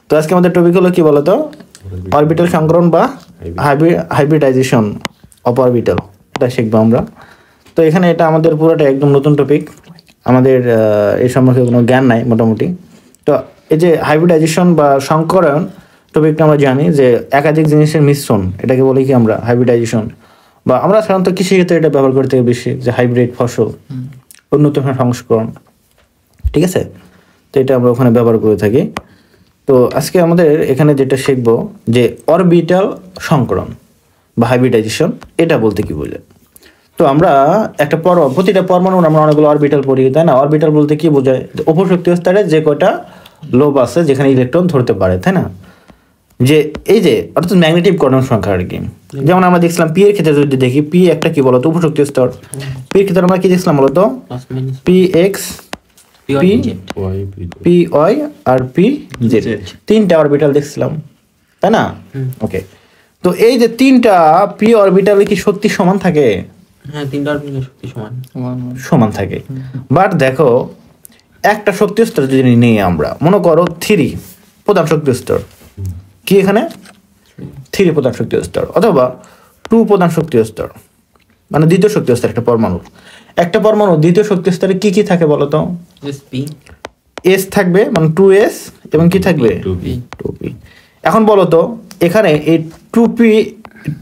তো আজকে আমাদের টপিক হলো কি বলতো, অরবিটাল সংকরণ বা হাইব্রিডাইজেশন অফ অরবিটাল, এটা শিখবো আমরা। তো এখানে এটা আমাদের পুরোটা একদম নতুন টপিক, আমাদের এই সম্পর্কে কোনো জ্ঞান নাই মোটামুটি। তো এই যে হাইব্রিডাইজেশন বা সংকরণ টপিকটা আমরা জানি যে একাধিক জিনিসের মিশ্রণ, এটাকে বলি কি আমরা হাইব্রিডাইজেশন, বা আমরা সাধারণত কৃষিক্ষেত্রে এটা ব্যবহার করতে বেশি, যে হাইব্রিড ফসল, উন্নত সংস্করণ, ঠিক আছে। তো এটা আমরা ওখানে ব্যবহার করে থাকি। তো আজকে আমাদের এখানে যেটা শিখবো যে অরবিটাল সংকরণ বা হাইব্রিডাইজেশন, এটা বলতে কি বোঝায়। তো আমরা একটা প্রতিটা পরমাণুর আমরা অনেকগুলো অরবিটাল পড়ি, তাই না? অরবিটাল বলতে কি বোঝায়, অপশক্তি স্তরে যে কয়টা লোব আছে যেখানে ইলেকট্রন ধরতে পারে, তাই না? যে এই যে অর্থাৎ ম্যাগনেটিক কোয়ান্টাম সংখ্যা আর কি। যেমন আমরা দেখছিলাম পি এর ক্ষেত্রে যদি দেখি, পি একটা কি বলতো উপশক্তি স্তর, পি এর ক্ষেত্রে আমরা কি দেখছিলাম বলতো, পি এক্স, পি ওয়াই আর পি জেড, তিনটা অরবিটাল দেখছিলাম, তাই না? ওকে, তো এই যে তিনটা পি অরবিটালে কি শক্তি সমান থাকে? হ্যাঁ, তিনটা অরবিটালের শক্তি সমান থাকে। বাট দেখো একটা শক্তি স্তর যদি নেই আমরা, মনে করো 3 প্রধান শক্তি স্তর, কি এখানে 3 প্রধান শক্তি স্তর, অথবা 2 প্রধান শক্তি স্তর, মানে দ্বিতীয় শক্তি স্তর একটা পরমাণু দ্বিতীয় শক্তি স্তরে কি কি থাকে বলতো? এস থাকবে, মানে 2s, এবং কি থাকবে 2p। এখন বলতো এখানে এই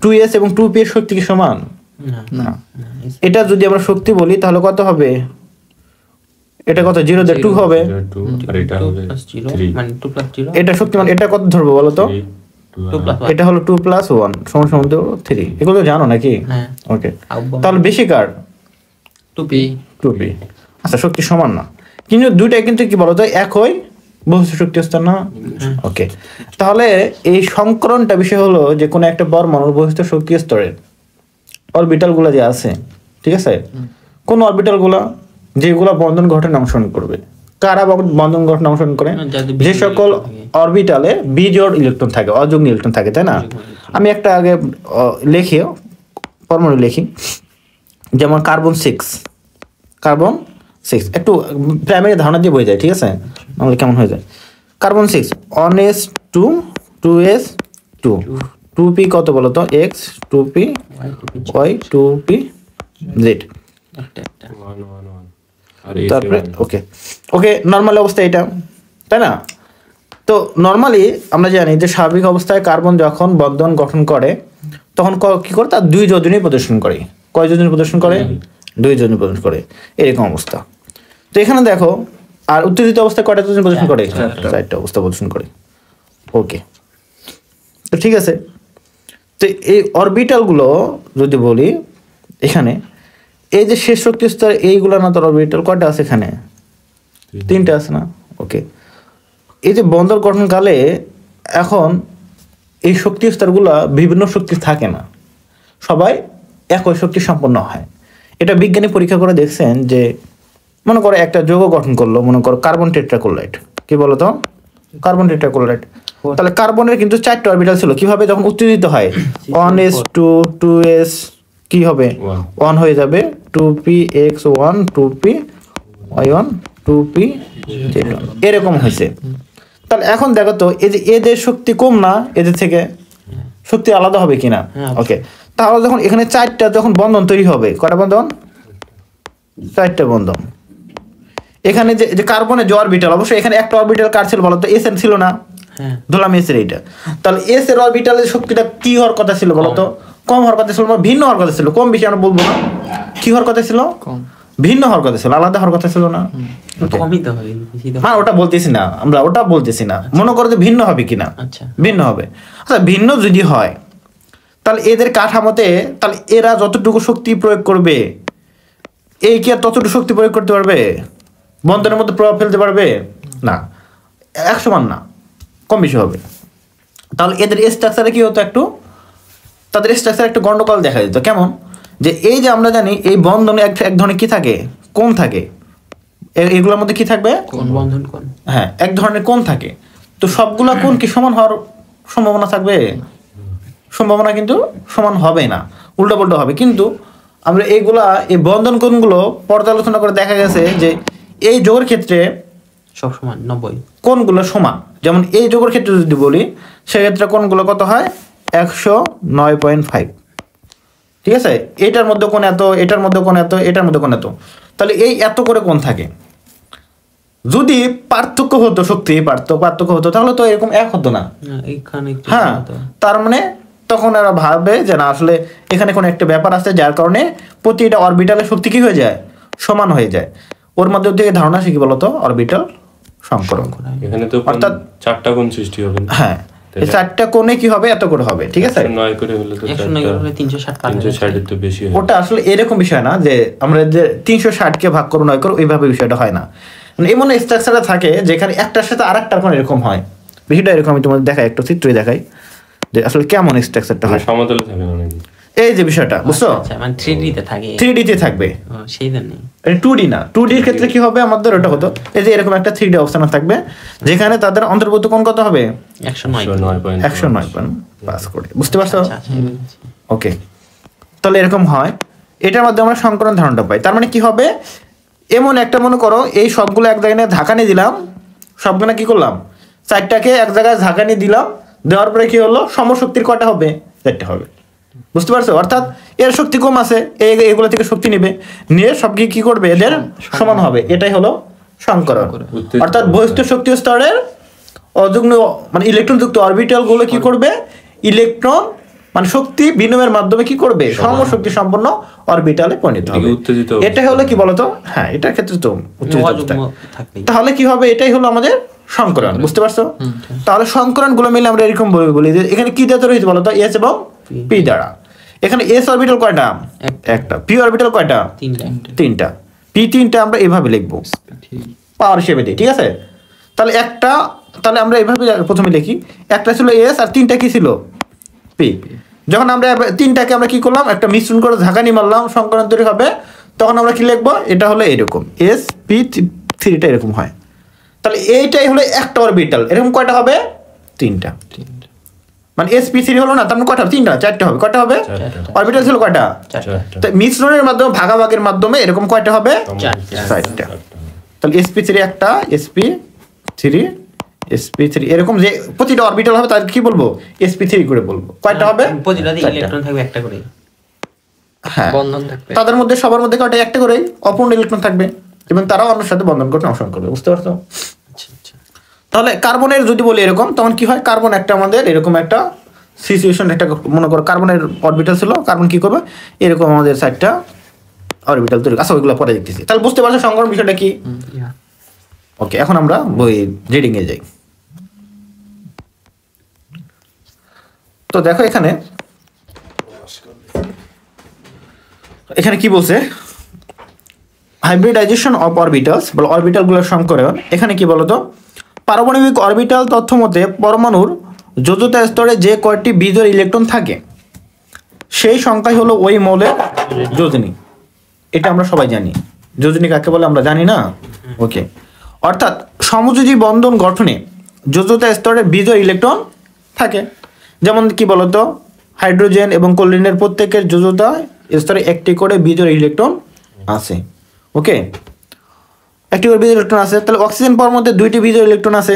2s এবং 2p এর শক্তি কি সমান? না। এটা যদি আমরা শক্তি বলি তাহলে কত হবে? এটা কত? 0 দিয়ে 2 হবে, এটা শক্তি, মানে এটা কত ধরবো বলতো? এটা হলো 2 + 1 সমান 3। এগুলো তো জানো নাকি? ওকে, তাহলে বেশি কার? 2p। আচ্ছা, শক্তি সমান না, কিন্তু দুইটাই কিন্তু কি বলতো একই বস্তু শক্তি স্তর না? ওকে, তাহলে এই সংকরণটা বিষয় হলো যে কোনো একটা পরমাণুর বস্তু শক্তি স্তরের অরবিটাল গুলা যে আছে, ঠিক আছে, কোন অরবিটাল গুলা যেগুলা বন্ধন গঠনে অংশগ্রহণ করবে। কারা বন্ধন গঠনে অংশগ্রহণ করে? যে সকল অরবিটালে বিজোড় ইলেকট্রন থাকে, অযুগ্ম ইলেকট্রন থাকে, তাই না? আমি একটা আগে লিখি, পরমাণু লিখি, যেমন কার্বন 6, একটু প্রাইমারি ধারণা দিয়ে বই যায়, ঠিক আছে, নাহলে কেমন হয়ে যায়। কার্বন 6 1s2 2s2 2p কত বলতো? x 2p y 2p z, তারপরে ওকে নর্মাল অবস্থা এটা, তাই না? তো নর্মালি আমরা জানি যে স্বাভাবিক অবস্থায় কার্বন যখন বন্ধন গঠন করে তখন কি করে? তার 2 যোজনী প্রদর্শন করে। কয় যোজনী প্রদর্শন করে? 2 যোজনী প্রদর্শন করে, এরকম অবস্থা। তো এখানে দেখো, আর উত্তেজিত অবস্থায় কয়টা যোজনী প্রদর্শন করে? 4টা অবস্থা প্রদর্শন করে। ওকে, তো ঠিক আছে। তো এই অরবিটাল গুলো যদি বলি, এখানে এই যে শেষ শক্তি স্তর, এইগুলো না তো অরবিটাল কয়টা আছে এখানে? 3টা আছে না? ওকে, এই যে বন্ধন গঠনকালে এখন এই শক্তি স্তরগুলো বিভিন্ন শক্তি থাকে না, সবাই একই শক্তি সম্পন্ন হয়। এটা বিজ্ঞানী পরীক্ষা করে দেখছেন যে মনে করো একটা যৌগ গঠন করলো, মনে করো কার্বন টেট্রাক্লোরাইড, কি বলতো? Carbon tetrachloride. তাহলে কার্বনের কিন্তু 4টা অরবিটাল ছিল, কিভাবে? যখন উত্তেজিত হয় 1s2 2s কি হবে? 1 হয়ে যাবে, 2px1 2py1 2pz1, এরকম হয়েছে। তাহলে এখন দেখো তো এই যে এদের শক্তি কম না, এদের থেকে শক্তি আলাদা হবে কিনা? ওকে, তাহলে যখন এখানে 4টা যখন বন্ধন তৈরি হবে, কয়টা বন্ধন? 4টা বন্ধন। এখানে যে কার্বনের যে অরবিটাল, অবশ্যই এখানে একটা অরবিটাল কার ছিল বলতো? এস এর ছিল না? ধরলাম এস এর এইটা। তাহলে এস এর অরবিটালের শক্তিটা কি হওয়ার কথা ছিল বলতো? কম হওয়ার কথা ছিল, ভিন্ন হওয়ার কথা ছিল। কম বেশি আমরা বলবো না, কি হওয়ার কথা ছিল? ভিন্ন হওয়ার কথা ছিল, আলাদা হওয়ার কথা ছিল না। হ্যাঁ, ওটা বলতেছি না আমরা, ওটা বলতেছি না। মনে করো যে ভিন্ন হবে কিনা? ভিন্ন হবে। আচ্ছা, ভিন্ন যদি হয় তাহলে এদের কাঠামোতে, তাহলে এরা যতটুকু শক্তি প্রয়োগ করবে, এই কি আর ততটুকু শক্তি প্রয়োগ করতে পারবে? বন্ধনের মধ্যে প্রভাব ফেলতে পারবে না, এক সমান না, কম বেশি হবে। তাহলে এদের স্ট্রাকচারে কি হতো? তাদের স্ট্রাকচারে একটা গন্ডগোল দেখা যেত। কেমন? যে এই যে আমরা জানি এই বন্ধনে এক ধরনের কি থাকে? কোণ থাকে। এগুলোর মধ্যে কি থাকবে? হ্যাঁ, এক ধরনের কোণ থাকে। তো সবগুলা কোণ কি সমান হওয়ার সম্ভাবনা থাকবে? সম্ভাবনা কিন্তু সমান হবে না, উল্টো পাল্টা হবে। কিন্তু আমরা এই বন্ধন কোণগুলো পর্যালোচনা করে দেখা গেছে যে এই যোগের ক্ষেত্রে সব সমান 90। কোনগুলো সমান? যেমন এই যোগের ক্ষেত্রে যদি বলি সেক্ষেত্রে কোনগুলো কত হয়? 109.5। ঠিক আছে, এটার মধ্যে কোন এত, এটার মধ্যে কোন এত, এটার মধ্যে কোন এত, তাহলে এই এত করে কোন থাকে। যদি পার্থক্য হতো, শক্তি পার্থক্য হতো, তাহলে তো এরকম এক হতো না। এইখানে একটু হ্যাঁ, তার মানে তখন এরা ভাবে যে না, আসলে এখানে কোনো একটা ব্যাপার আছে যার কারণে প্রতিটা অরবিটালের শক্তি কি হয়ে যায়? সমান হয়ে যায়। ওর মধ্যে থেকে ধারণা কি বলতো? অরবিটাল সংকরণ। এখানে তো অর্থাৎ চারটা কোণ সৃষ্টি হবে। হ্যাঁ, এই চারটা কোণে কি হবে? এত করে হবে। ঠিক আছে, 9 করে হলে তো 109 করে 360 এর তো বেশি হয়। ওটা আসলে এরকম বিষয় না যে আমরা যে 360 কে ভাগ করবো 9 করে, ওইভাবে বিষয়টা হয় না। মানে এমন স্ট্রাকচারে থাকে যেখানে একটার সাথে আরেকটার কোণ এরকম হয়। বিষয়টা এরকম, আমি তোমাদের দেখাই, একটু চিত্রই দেখাই যে আসলে কেমন স্ট্রাকচারটা হয়। সমতলে থাকে না নাকি? এই যে বিষয়টা, বুঝছো? আচ্ছা, মানে 3D তে থাকে। 3D তে থাকবে, সেই জন্যই 2D না। 2D এর ক্ষেত্রে কি হবে আমাদের? ওটা হতো এই যে এরকম একটা 3D অবস্থান থাকবে যেখানে তাদের অন্তর্ভুক্ত কোণ কত হবে? 109.5 করে। বুঝতে পারছো? ওকে, তাহলে এরকম হয়। এটার মধ্যে আমরা সংকরণ ধারণাটা পাই। তার মানে কি হবে? এমন একটা, মনে করো এই সবগুলো এক জায়গায় ঝাঁকানি দিলাম, সবগুলো কি করলাম? চারটাকে এক জায়গায় ঝাঁকানি দিলাম, দেওয়ার পরে কি হলো? সমশক্তির কয়টা হবে? 4টা হবে। বুঝতে পারছো? অর্থাৎ এর শক্তি কম আছে, এগুলো থেকে শক্তি নেবে, নিয়ে সব কি করবে? এদের সমান হবে। এটাই হলো সংকরণ। অর্থাৎ বহিস্থ শক্তি স্তরের অযুগ্ম মানে ইলেকট্রন যুক্ত অরবিটাল গুলো কি করবে? ইলেকট্রন মানে শক্তি বিনিময়ের মাধ্যমে কি করবে? সমশক্তি সম্পন্ন অরবিটালে পরিণত হবে। এটা হলো কি বলতো? হ্যাঁ, এটার ক্ষেত্রে তো উত্তেজিত থাকবে। তাহলে কি হবে? এটাই হলো আমাদের সংকরণ। বুঝতে পারছো? তাহলে সংকরণ গুলো মিলে আমরা এরকম বলি যে এখানে কি দ্বারা রয়েছে বলতো? এস এবং পি দ্বারা। এখানে এস অরবিটাল কয়টা? একটা। পি অরবিটাল কয়টা? তিনটা। পি তিনটা আমরা এভাবে লিখবো পাওয়ার হিসেবে দিই। ঠিক আছে, তাহলে একটা, তাহলে আমরা এভাবে প্রথমে লিখি, একটা ছিল এস আর তিনটা কি ছিল? পি। যখন আমরা তিনটাকে আমরা কি করলাম? একটা মিশ্রণ করে ঝাঁকানি মারলাম, সংকরণ তৈরি হবে। তখন আমরা কি লিখবো? এটা হলো এরকম, এস পি থ্রিটা এরকম হয়। তাহলে এইটাই হলো একটা অরবিটাল। এরকম কয়টা হবে? তিনটা। মানে sp3 হলো না, তার মানে কয়টা হবে? তিনটা, চারটা হবে। কয়টা হবে? অরবিটাল ছিল কয়টা? তো মিশ্রণের মাধ্যমে, ভাগাভাগের মাধ্যমে এরকম কয়টা হবে? চারটা। তাহলে sp3 একটা, sp3 এরকম যে প্রতিটা অরবিটাল হবে তার কি বলবো? sp3 করে বলবো। কয়টা হবে? প্রতিটাতে ইলেকট্রন থাকবে একটা করে। হ্যাঁ, বন্ধন থাকবে। তাদের মধ্যে সবার মধ্যে কয়টা? একটা করে অপূর্ণ ইলেকট্রন থাকবে এবং তারাও অন্যের সাথে বন্ধন করতে অংশগ্রহণ করবে। বুঝতে পারছো? তাহলে কার্বনের যদি বলি এরকম, তখন কি হয়? কার্বন একটা আমাদের এরকম একটা সিচুয়েশন, একটা মনে করো কার্বনের অরবিটাল ছিল, কার্বন কি করবে? এরকম আমাদের 4টা অরবিটাল তৈরি। আচ্ছা, ওইগুলো পরে দেখতেছি। তাহলে বুঝতে পারছো সংকরণ বিষয়টা কি? ওকে, এখন আমরা বই রিডিং এ যাই। তো দেখো এখানে কি বলছে? হাইব্রিডাইজেশন অফ অরবিটালস, বলে অরবিটালগুলোর সংকরণ। এখানে কি বলতো? পারমাণবিক অরবিটাল তথ্য মতে পরমাণুর যোজ্যতা স্তরে যে কয়টি বিজোড় ইলেকট্রন থাকে সেই সংখ্যাই হলো ওই মৌলের যোজনী। এটা আমরা সবাই জানি। যোজনী কাকে বলে আমরা জানি না? ওকে, অর্থাৎ সমযোজী বন্ধন গঠনে যোজ্যতা স্তরে বিজোড় ইলেকট্রন থাকে। যেমন কি বলতো? হাইড্রোজেন এবং ক্লোরিনের প্রত্যেকের যোজ্যতা স্তরে একটি করে বিজোড় ইলেকট্রন আছে। ওকে, একটি করে বিজোড় ইলেকট্রন আছে। তাহলে অক্সিজেন পরমাণুর মধ্যে 2টি বিজোড় ইলেকট্রন আছে।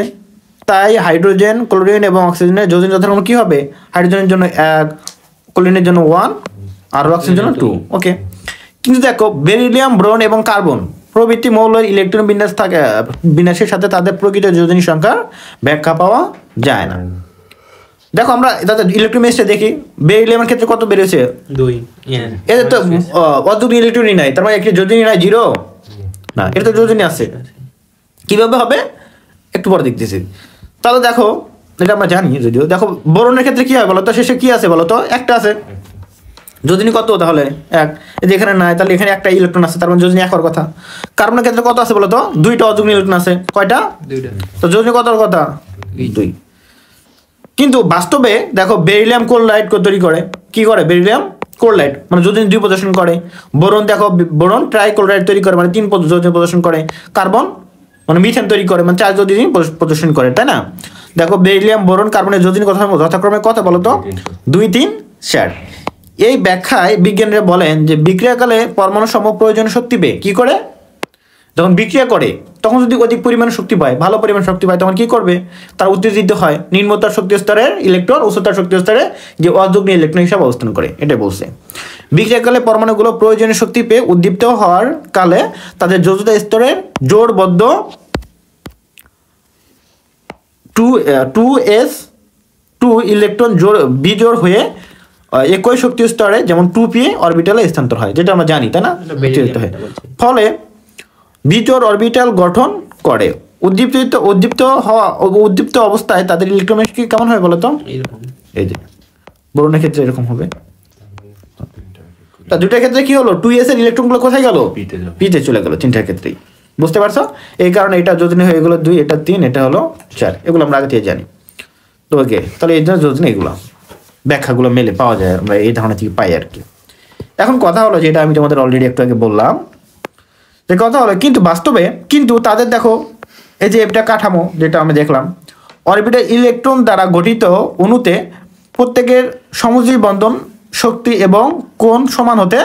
তাই হাইড্রোজেন, ক্লোরিন এবং অক্সিজেনের যোজনী যথাক্রমে কি হবে? হাইড্রোজেনের জন্য 1, ক্লোরিনের জন্য 1 আর অক্সিজেনের জন্য 2। ওকে, কিন্তু দেখো বেরিলিয়াম, বোরন এবং কার্বন প্রভৃতি মৌলের ইলেকট্রন বিন্যাসের সাথে তাদের প্রকৃত যোজনী সংখ্যার ব্যাখ্যা পাওয়া যায় না। দেখো আমরা তাদের ইলেকট্রন মেসটা দেখি, বেরিলিয়ামের ক্ষেত্রে কত বেরিয়েছে? 2। এদের তো অযুগ্ম ইলেকট্রনই নাই, তার মানে একটি যোজনী নাই, 0 না, এটা তো যোজনী আছে। কিভাবে হবে একটু পরে দেখতেছি। তাহলে দেখো, এটা আমরা জানি যদিও। দেখো বোরনের ক্ষেত্রে কি হয় বলতো? শেষে কি আছে বলতো? একটা আছে। যোজনী কত তাহলে? 1। এখানে নাই, তাহলে এখানে একটা ইলেকট্রন আছে, তার মানে যোজনী 1 হওয়ার কথা। কার্বনের ক্ষেত্রে কত আছে বলতো? 2টা অযুগ্ম ইলেকট্রন আছে। কয়টা? 2টা। তো যোজনী কত হওয়ার কথা? 2। কিন্তু বাস্তবে দেখো বেরিলিয়াম ক্লোরাইড তৈরি করে। কি করে? বেরিলিয়াম ক্লোরাইড মানে যোজনী 2 প্রদর্শন করে। বোরন দেখো, বোরন ট্রাইক্লোরাইড তৈরি করে, মানে 3 যোজনী প্রদর্শন করে। কার্বন মানে মিথেন তৈরি করে, মানে 4 যোজনী প্রদর্শন করে, তাই না? দেখো বেরিলিয়াম, বোরন, কার্বনের যোজনী কথা যথাক্রমে কত বলতো? 2, 3, 4। এই ব্যাখ্যায় বিজ্ঞানীরা বলেন যে বিক্রিয়াকালে পরমাণু সম প্রয়োজনীয় শক্তি পেয়ে কি করে? যখন বিক্রিয়া করে তখন যদি অধিক পরিমাণে শক্তি পায়, ভালো পরিমাণ শক্তি পায়, তখন কি করবে, তার উত্তেজিত হয়, নিম্নতর শক্তি স্তরের ইলেকট্রন উচ্চতর শক্তি স্তরে যে অযুগ্ম ইলেকট্রন হিসাবে অবস্থান করে, এটাই বলছে। বিক্রিয়াকালে পরমাণুগুলো প্রয়োজনীয় শক্তি পেয়ে উদ্দীপ্ত হওয়ার কালে তাদের যোজ্যতা স্তরের জোড়বদ্ধ 2s2 ইলেকট্রন বিজোড় হয়ে একই শক্তি স্তরে যেমন 2p অরবিটালে স্থানান্তর হয়, যেটা আমরা জানি, তাই না? ফলে বিজোড় অরবিটাল গঠন করে। উদ্দীপ্ত অবস্থায় তাদের ইলেকট্রোকেমিস্ট্রি কেমন হয় বলতো? এই যে বোরনের ক্ষেত্রে এরকম হবে। তা দুটার ক্ষেত্রে কি হলো, 2s এর ইলেকট্রনগুলো কোথায় গেল? পিতে চলে গেল, তিনটার ক্ষেত্রেই। বুঝতে পারছো? এই কারণে এটা যোজনী হয়ে গেলো 2, এটা 3, এটা হলো 4। এগুলো আমরা আগে থেকে জানি। তো ওকে, তাহলে এই জন্য যোজনী এগুলো ব্যাখ্যাগুলো মেলে পাওয়া যায়, আমরা এই ধারণা থেকে পাই আর কি। এখন কথা হলো, যেটা আমি তোমাদের অলরেডি একটু আগে বললাম, যে কথা হলো কিন্তু বাস্তবে কিন্তু তাদের দেখো এই যে এটা কাঠামো যেটা আমরা দেখলাম, অরবিটাল ইলেকট্রন দ্বারা গঠিত অণুতে প্রত্যেকের সমযোজী বন্ধন শক্তি এবং কোণ সমান হতে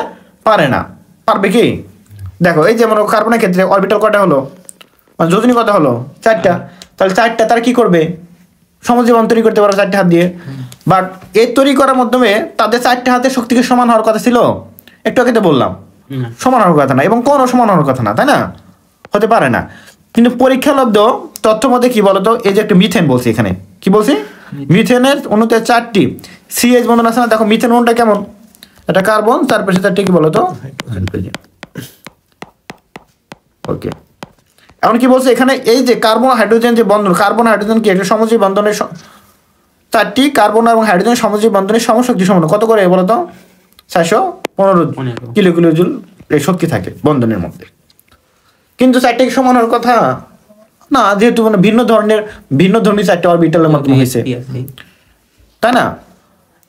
পারে না। পারবে কি? দেখো এই যেমন কার্বনের ক্ষেত্রে অরবিটাল কয়টা হলো, মানে যোজনী কত হলো? 4টা। তাহলে 4টা তারা কি করবে? সমযোজী বন্ধন তৈরি করতে পারো 4টে হাত দিয়ে। বাট এর তৈরি করার মাধ্যমে তাদের 4টে হাতের শক্তিকে সমান হওয়ার কথা ছিল, একটু আগে তো বললাম সমান হওয়ার কথা না, এবং কোনও সমান হওয়ার কথা না, তাই না? হতে পারে না। কিন্তু পরীক্ষালব্ধ তথ্য মধ্যে কি বলতো, এই যে একটা মিথেন বলছি, এখানে কি বলছি, মিথেনের অণুতে 4টি CH বন্ধন আছে না? দেখো মিথেন অণুটা কেমন, এটা কার্বন, তারপরে 4টি কি বলতো, ওকে। এখন কি বলছে এখানে, এই যে কার্বন হাইড্রোজেন যে বন্ধন, কার্বন হাইড্রোজেন কি একটা সমযোজী বন্ধনের 4টি কার্বন এবং হাইড্রোজেন সমযোজী বন্ধনের সমশক্তি সমান কত করে বলতো? 415 কিলো জুল এই শক্তি থাকে বন্ধনের মধ্যে। কিন্তু 4টা কি সমান হওয়ার কথা না, যেহেতু মানে ভিন্ন ধর্মী 4টা অরবিটালের মাধ্যমে হয়েছে, তাই না?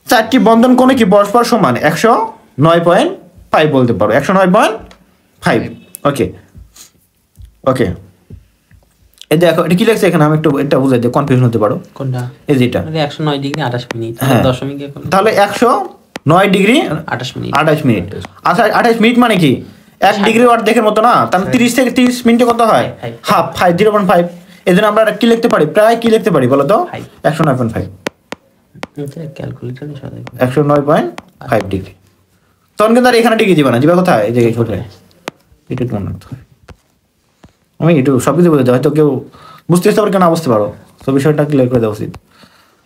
4টি বন্ধন কোণে কি পরস্পর সমান 109.5 বলতে পারো, 109.5। ওকে ওকে, এই দেখো এটা কি লেখছে এখানে, আমি একটু এটা বুঝাই দিই, কনফিউশন হতে পারো। কোনটা? এই যেটা 109 ডিগ্রি 28 মিনিট, দশমিকে তাহলে 109 ডিগ্রি 28 মিনিট। আচ্ছা 28 মিনিট মানে কি 1 ডিগ্রি অর্ধেকের মতো না? তাহলে 30 থেকে 30 মিনিটে কত হয়? হাফ, 0.5। এই জন্য আমরা কি লিখতে পারি, প্রায় কি লিখতে পারি বলো তো? 109.5। 109.5 ডিগ্রি। তখন কিন্তু আর এখানে ডিগ্রি দিবা না, দিবা কোথায়? এই জায়গায় কোথায়? এটা মনে রাখতে হয়। আমি একটু সব কিছু বুঝতে, হয়তো কেউ বুঝতে চেষ্টা করে, কেউ না বুঝতে পারো, তো বিষয়টা ক্লিয়ার করে দেওয়া উচিত।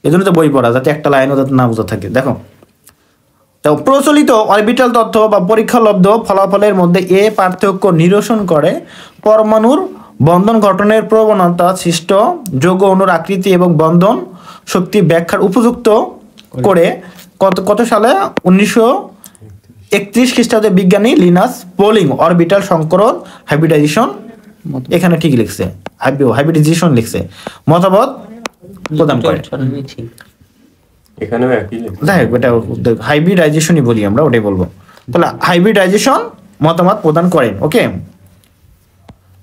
এই জন্য তো বই পড়া, যাতে একটা লাইনও যাতে না বোঝা থাকে। দেখো প্রচলিত অরবিটাল তথ্য বা পরীক্ষালব্ধ ফলাফলের মধ্যে এ পার্থক্য নিরসন করে পরমাণুর বন্ধন গঠনের প্রবণতা সৃষ্ট যৌগ অণুর আকৃতি এবং বন্ধন শক্তি ব্যাখ্যার উপযুক্ত করে কত সালে 1931 খ্রিস্টাব্দে বিজ্ঞানী লিনাস পোলিং অরবিটাল সংকরণ হাইব্রিডাইজেশন, এখানে ঠিক লিখছে, হাইব্রিডাইজেশন লিখছে, মতবাদ প্রদান করে। এখানেও একই যাই হোক, এটা হাইব্রিডাইজেশনই বলি আমরা, ওটাই বলবো। তাহলে হাইব্রিডাইজেশন মতামত প্রদান করেন। ওকে,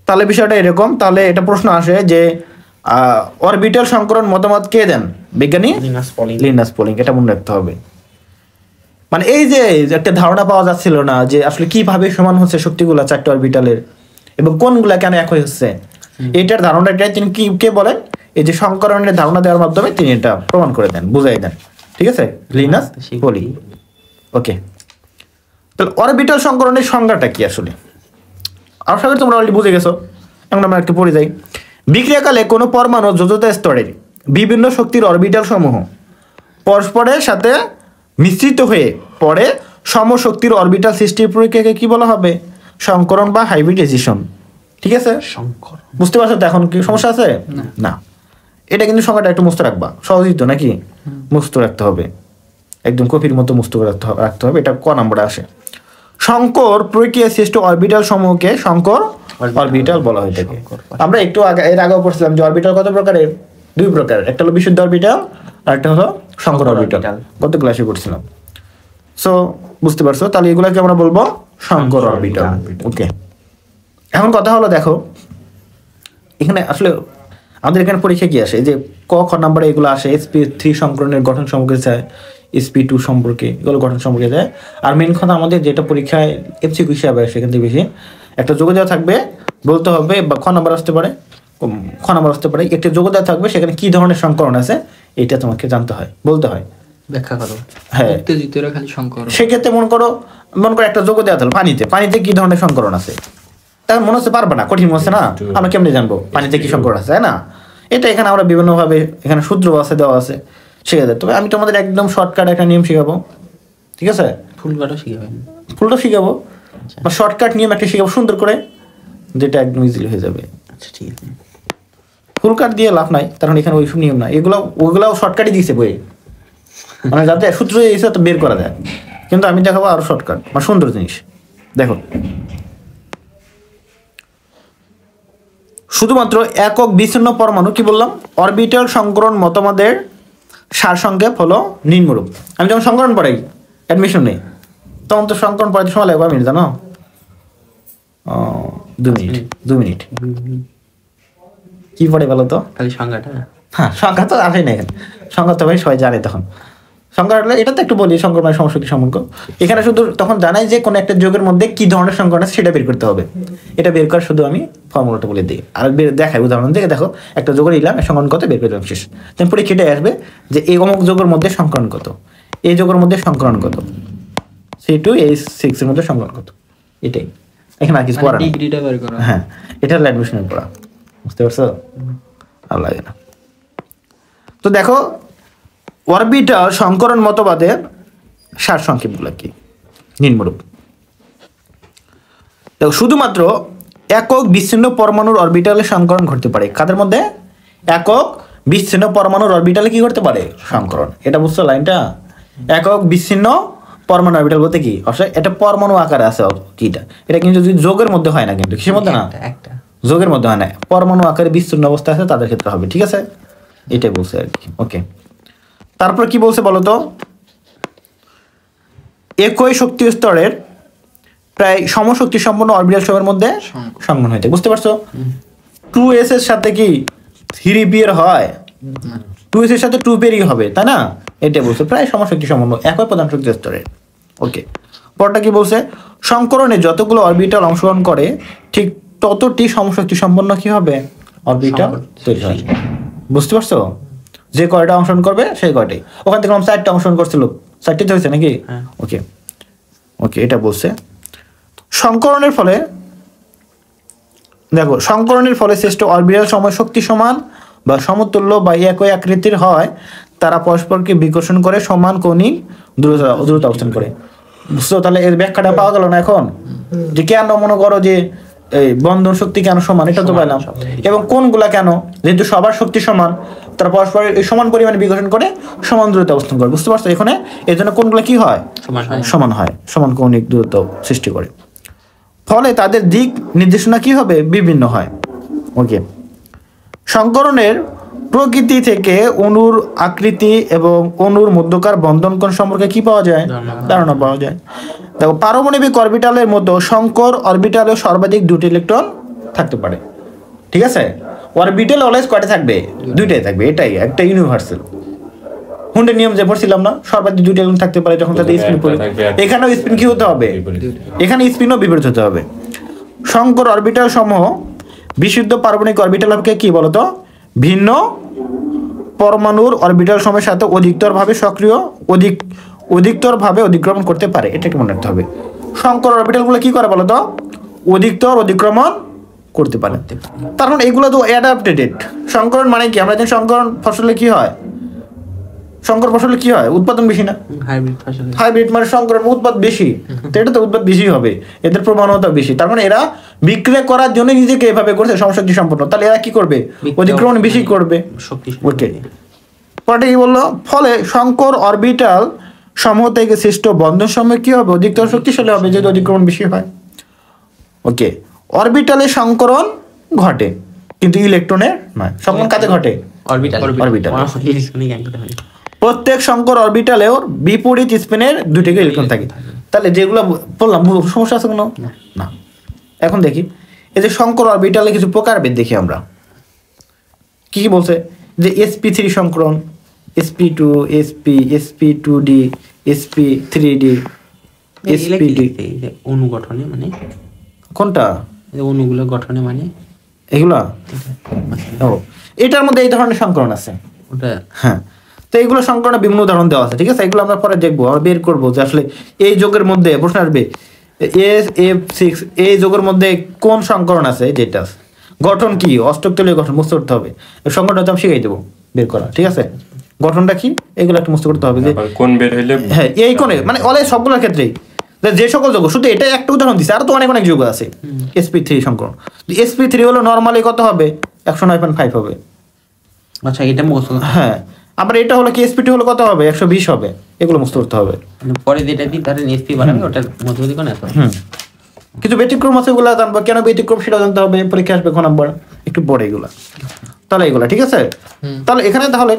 তাহলে বিষয়টা এরকম। তাহলে এটা প্রশ্ন আসে যে অরবিটাল সংকরণ মতামত কে দেন? বিজ্ঞানী লিনাস পোলিং। এটা মনে রাখতে হবে। মানে এই যে একটা ধারণা পাওয়া যাচ্ছিল না যে আসলে কিভাবে সমান হচ্ছে শক্তিগুলা 4টা অরবিটালের এবং কোনগুলা কেন এক হচ্ছে, এটার ধারণাটা তিনি কে বলেন? এই যে সংকরণের ধারণা দেওয়ার মাধ্যমে তিনি এটা প্রমাণ করে দেন, বুঝাই দেন। ঠিক আছে, লিনাস পোলিং। ওকে, তাহলে অরবিটাল সংকরণের সংজ্ঞাটা কি আসলে? আশা করি তোমরা অলরেডি বুঝে গেছো। এখন আমরা একটু পড়ে যাই। বিক্রিয়াকালে কোনো পরমাণু যোজ্যতা স্তরের বিভিন্ন শক্তির অরবিটাল সমূহ পরস্পরের সাথে মিশ্রিত হয়ে পরে সমশক্তির অরবিটাল সৃষ্টির প্রক্রিয়াকে কি বলা হবে? সংকরণ বা হাইব্রিডাইজেশন। ঠিক আছে, বুঝতে পারছো তো? এখন কি সমস্যা আছে? না, এটা কিন্তু সংখ্যাটা একটু মুস্ত রাখবা, সহজই তো নাকি? মুস্ত রাখতে হবে, একদম কপির মতো মুস্ত রাখতে হবে। এটা ক নম্বরে আসে। সংকর প্রক্রিয়া সৃষ্ট অরবিটাল সমূহকে সংকর অরবিটাল বলা হয়ে থাকে। আমরা একটু এর আগেও পড়ছিলাম যে অরবিটাল কত প্রকারের? 2 প্রকার, একটা হলো বিশুদ্ধ অরবিটাল আর একটা হলো সংকর অরবিটাল। কত ক্লাসে পড়ছিলাম, সো বুঝতে পারছো? তাহলে এগুলাকে আমরা বলবো সংকর অরবিটাল। ওকে, এখন কথা হলো দেখো এখানে আসলে আমাদের এখানে পরীক্ষা কি আসে, যে ক খ নাম্বারে এগুলো আসে, sp3 সংকরণের গঠন সম্পর্কে চায়, sp2 সম্পর্কে, এগুলো গঠন সম্পর্কে যায়। আর মেন কথা আমাদের যেটা পরীক্ষায় এমসিকিউ হিসাবে সেখান থেকে বেশি একটা যোগ দেওয়া থাকবে বলতে হবে, বা খ নাম্বার আসতে পারে, একটি যোগ দেওয়া থাকবে, সেখানে কি ধরনের সংকরণ আছে এটা তোমাকে জানতে হয়, বলতে হয়। ব্যাখ্যা করো। হ্যাঁ, উত্তেজিতরা খালি সংকরণ। সেক্ষেত্রে মনে করো একটা যোগ দেওয়া থাকলো পানিতে কি ধরনের সংকরণ আছে, তখন মনে হচ্ছে পারবে না, কঠিন মনে হচ্ছে না, আমরা কেমনি জানবো পানিতে কি সংকরণ আছে, তাই না? এটা এখানে আমরা বিভিন্নভাবে এখানে সূত্র আছে, দেওয়া আছে, শিখে দেয়। তবে আমি তোমাদের একদম শর্টকাট একটা নিয়ম শিখাবো, ঠিক আছে? ফুলবাটা শিখাবেন? ফুলটা শিখাবো, বা শর্টকাট নিয়ম একটা শিখাবো সুন্দর করে, যেটা একদম ইজিলি হয়ে যাবে। আচ্ছা ঠিক আছে। ফুল কাট দিয়ে লাভ নাই, কারণ এখানে ওইসব নিয়ম নাই, ওগুলাও শর্টকাটই দিয়েছে বইয়ে, মানে যাতে সূত্র দিয়েছে তো বের করা যায়, কিন্তু আমি দেখাবো আরো শর্টকাট, মানে সুন্দর জিনিস। দেখো, শুধুমাত্র একক বিচ্ছিন্ন পরমাণু, কি বললাম, অরবিটাল সংকরণ মতবাদের সারসংক্ষেপ হলো নিম্নরূপ। আমি যখন সংকরণ পড়াই অ্যাডমিশন নেই, তখন তো সংকরণ পড়াইতে সময় লাগবে মিনিট, জানো? 2 মিনিট। কি পড়ে বলো তো? খালি সংজ্ঞাটা? হ্যাঁ, সংখ্যা তো আসেই না এখানে, সংখ্যা তো ভাই সবাই জানে। তখন সংখ্যা হলে এটা তো একটু বলি, সংকর মানে সমশক্তি সম্পর্ক। এখানে শুধু তখন জানাই যে কোনো একটা যোগের মধ্যে কি ধরনের সংকরণ আছে সেটা বের করতে হবে। এটা বের করার শুধু আমি ফর্মুলাটা বলে দিই, আর দেখাই উদাহরণ থেকে। দেখো, একটা যোগ নিলাম, সংকরণ কত বের করে দিলাম, শেষ। তারপরে পরীক্ষাটাই আসবে যে এই অমুক যোগের মধ্যে সংকরণ কত, এই যোগের মধ্যে সংকরণ কত, C2 A6 এর মধ্যে সংকরণ কত, এটাই। এখানে আর কিছু পড়া নেই। ডিগ্রিটা বের করা। হ্যাঁ, এটা হলো অ্যাডমিশনের পড়া, বুঝতে পারছো? ভালো লাগে না। তো দেখো, অরবিটাল সংকরণ মতবাদের সারসংক্ষেপগুলো কি নিম্নরূপ। দেখো, শুধুমাত্র একক বিচ্ছিন্ন পরমাণুর অরবিটালে সংকরণ ঘটতে পারে। কাদের মধ্যে? একক বিচ্ছিন্ন পরমাণুর অরবিটালে কি করতে পারে? সংকরণ। এটা বুঝছো লাইনটা? একক বিচ্ছিন্ন পরমাণু অরবিটাল বলতে কি, অবশ্যই এটা পরমাণু আকারে আছে, কিটা এটা কিন্তু যদি যোগের মধ্যে হয় না, কিন্তু কিসের মধ্যে না, একটা যোগের মধ্যে হয় না, পরমাণু আকারে বিচ্ছিন্ন অবস্থা আছে তাদের ক্ষেত্রে হবে, ঠিক আছে? এটাই বলছে আর কি। ওকে, তারপর কি বলছে বলো তো? একই শক্তি স্তরের প্রায় সমশক্তি সম্পন্ন অরবিটাল সমূহের মধ্যে সংঘন হইতে, বুঝতে পারছো? 2s এর সাথে কি 3p এর হয়? 2s এর সাথে 2p এরই হবে, তাই না? এটা বলছে প্রায় সমশক্তি সম্পন্ন একই প্রধান শক্তি স্তরের। ওকে, পরটা কি বলছে? সংকরণে যতগুলো অরবিটাল অংশগ্রহণ করে ঠিক ততটি সমশক্তি সম্পন্ন কি হবে? অরবিটাল তৈরি হয়, বুঝতে পারছো? যে কয়টা অংশগ্রহণ করবে সেই কয়টাই। ওখান থেকে 4টা অংশগ্রহণ করছিল, 4টি তো হয়েছে নাকি? ওকে ওকে, এটা বলছে সংকরণের ফলে। দেখো, সংকরণের ফলে শ্রেষ্ঠ অরবিটাল সময় শক্তি সমান বা সমতুল্য বা একই আকৃতির হয়, তারা পরস্পরকে বিকর্ষণ করে সমান কৌণিক দূরত্ব অবস্থান করে, বুঝছো? তাহলে এর ব্যাখ্যাটা পাওয়া গেল না এখন, যে কেন মনে করো যে এই বন্ধন শক্তি কেন সমান, এটা তো পেলাম। এবং কোনগুলা কেন, যেহেতু সবার শক্তি সমান, তারা পরস্পর এই সমান পরিমাণে বিকর্ষণ করে সমান দূরত্ব অবস্থান করে, বুঝতে পারছো? এখানে এই জন্য কোনগুলা কি হয়? সমান হয়, সমান কৌণিক দূরত্ব সৃষ্টি করে। ফলে তাদের দিক নির্দেশনা কি হবে? বিভিন্ন হয়। ওকে, সংকরণের প্রকৃতি থেকে অণুর আকৃতি এবং অণুর মধ্যকার বন্ধন কোণ সম্পর্কে কি পাওয়া যায়? ধারণা পাওয়া যায়। দেখো, পারমাণবিক অরবিটালের মতো সংকর অরবিটালে সর্বাধিক 2টি ইলেকট্রন থাকতে পারে, ঠিক আছে? অরবিটাল অলওয়েজ কয়টা থাকবে? 2টাই থাকবে, এটাই একটা ইউনিভার্সাল। হুন্ডের নিয়ম যে পড়ছিলাম না, সর্বাধিক 2টি ইলেকট্রন থাকতে পারে যখন তাদের স্পিন পড়ে। এখানেও স্পিন কি হতে হবে? এখানে স্পিনও বিপরীত হতে হবে। সংকর অরবিটাল সমূহ বিশুদ্ধ পারমাণবিক অরবিটাল হবে কি বলতো? ভিন্ন পরমাণুর অরবিটাল সময়ের সাথে অধিকতরভাবে সক্রিয় অধিকতরভাবে অতিক্রমণ করতে পারে, এটাকে মনে রাখতে হবে। সংকর অরবিটালগুলো কি করে বলতো? অধিকতর অতিক্রমণ করতে পারে। তার মানে এগুলো তো অ্যাডাপ্টেড। সংকরণ মানে কি? আমরা জানি সংকরণ ফসলে কি হয়? সংকর ফসলে কি হয়? উৎপাদন বেশি না? হাইব্রিড মানে সংকরণ উৎপাদ বেশি, তো এটা তো উৎপাদ বেশি হবে, এদের প্রমাণতা বেশি। তার মানে এরা বিক্রয় করার জন্য নিজেকে এভাবে করছে সমশক্তি সম্পন্ন, তাহলে এরা কি করবে? অতিক্রমণ বেশি করবে। ওকে, পরে কি বললো? ফলে সংকর অরবিটাল সমূহ থেকে সৃষ্ট বন্ধন সময় কি হবে? অধিকতর শক্তিশালী হবে, যেহেতু অতিক্রমণ বেশি হয়। ওকে, অরবিটালে সংকরণ ঘটে কিন্তু ইলেকট্রনের নয়। সংকরণ কাতে ঘটে? অরবিটাল। প্রত্যেক সংকর অরবিটালেও বিপরীত স্পিনের 2টি ইলেকট্রন থাকে। তাহলে যেগুলো বললাম সমস্যা আছে কোনো? না। এখন দেখি এই যে সংকর অরবিটালে কিছু প্রকারভেদ দেখি আমরা। কি কি বলছে? যে sp3 সংকরণ, sp2, sp, sp2d, sp3d, spd। অনুগঠনে মানে কোনটা? এই অণুগুলো গঠনে মানে এগুলা ও এটার মধ্যে এই ধরনের সংকরণ আছে। ওটা হ্যাঁ, তো এইগুলো সংকরণের বিভিন্ন উদাহরণ দেওয়া আছে, ঠিক আছে? এগুলো আমরা পরে দেখবো, আমরা বের করবো যে আসলে এই যোগের মধ্যে প্রশ্ন আসবে SF6 এই যোগের মধ্যে কোন সংকরণ আছে, যেটা গঠন কি, অষ্টক তলীয় গঠন মুস্ত করতে হবে। সংকরণটা আমি শিখাই দেবো বের করা, ঠিক আছে? গঠনটা কি এগুলো একটু মুস্ত করতে হবে যে আবার কোন বের হইলে হ্যাঁ এই কোণে মানে অলে সবগুলোর ক্ষেত্রেই যে সকল যোগ, শুধু এটা একটা উদাহরণ দিচ্ছে, আর তো অনেক অনেক যোগ আছে। sp3 সংকরণ, sp3 হলো নরমালি কত হবে, 109.5 হবে। আচ্ছা এটা মুখস্থ করতে হবে। হ্যাঁ, আবার এটা হলো কি sp2 হলো কত হবে, 120 হবে। এগুলো মুস্ত করতে হবে। মানে পরে যেটা দিই তার এসপি বাড়াবে, ওটার মধ্যবর্তী কোণ এত। কিছু ব্যতিক্রম আছে, ওগুলো জানবো, কেন ব্যতিক্রম সেটা জানতে হবে, পরীক্ষা আসবে কোন নাম্বার একটু পরে এগুলা। তাহলে এগুলা ঠিক আছে। তাহলে এখানে তাহলে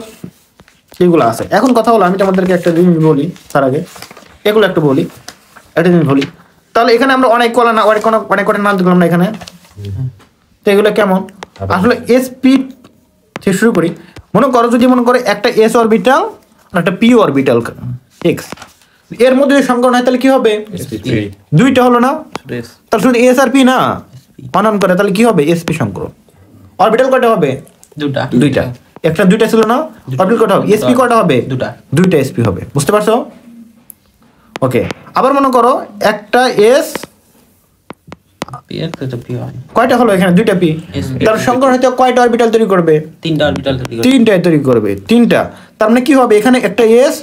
এগুলো আছে। এখন কথা হলো আমি তোমাদেরকে একটা জিনিস বলি তার আগে, এগুলো একটু বলি, একটা জিনিস বলি। তাহলে এখানে আমরা অনেক কলা না অনেক কটা নাম দেখলাম না এখানে, তো এগুলো কেমন আসলে sp থেকে শুরু করি। মনে করো যদি মনে করো একটা s অরবিটাল আর একটা p অরবিটাল x, এর মধ্যে যদি সংকরণ হয় তাহলে কি হবে, sp3 দুইটা হলো না, তাহলে শুধু s আর p না বানান করে, তাহলে কি হবে sp সংকরণ। অরবিটাল কয়টা হবে, দুইটা। একটা দুইটা ছিল না, অরবিটাল কয়টা হবে, sp কয়টা হবে, দুইটা sp হবে। বুঝতে পারছো? ওকে, আবার মনে করো একটা s পি এর তো পি হয় কয়টা হলো, এখানে দুইটা p, তার সংকরণ হয়তো কয়টা অরবিটাল তৈরি করবে, তিনটা অরবিটাল তৈরি করে। তিনটায় তৈরি করবে, তিনটা। তার মানে কি হবে, এখানে একটা s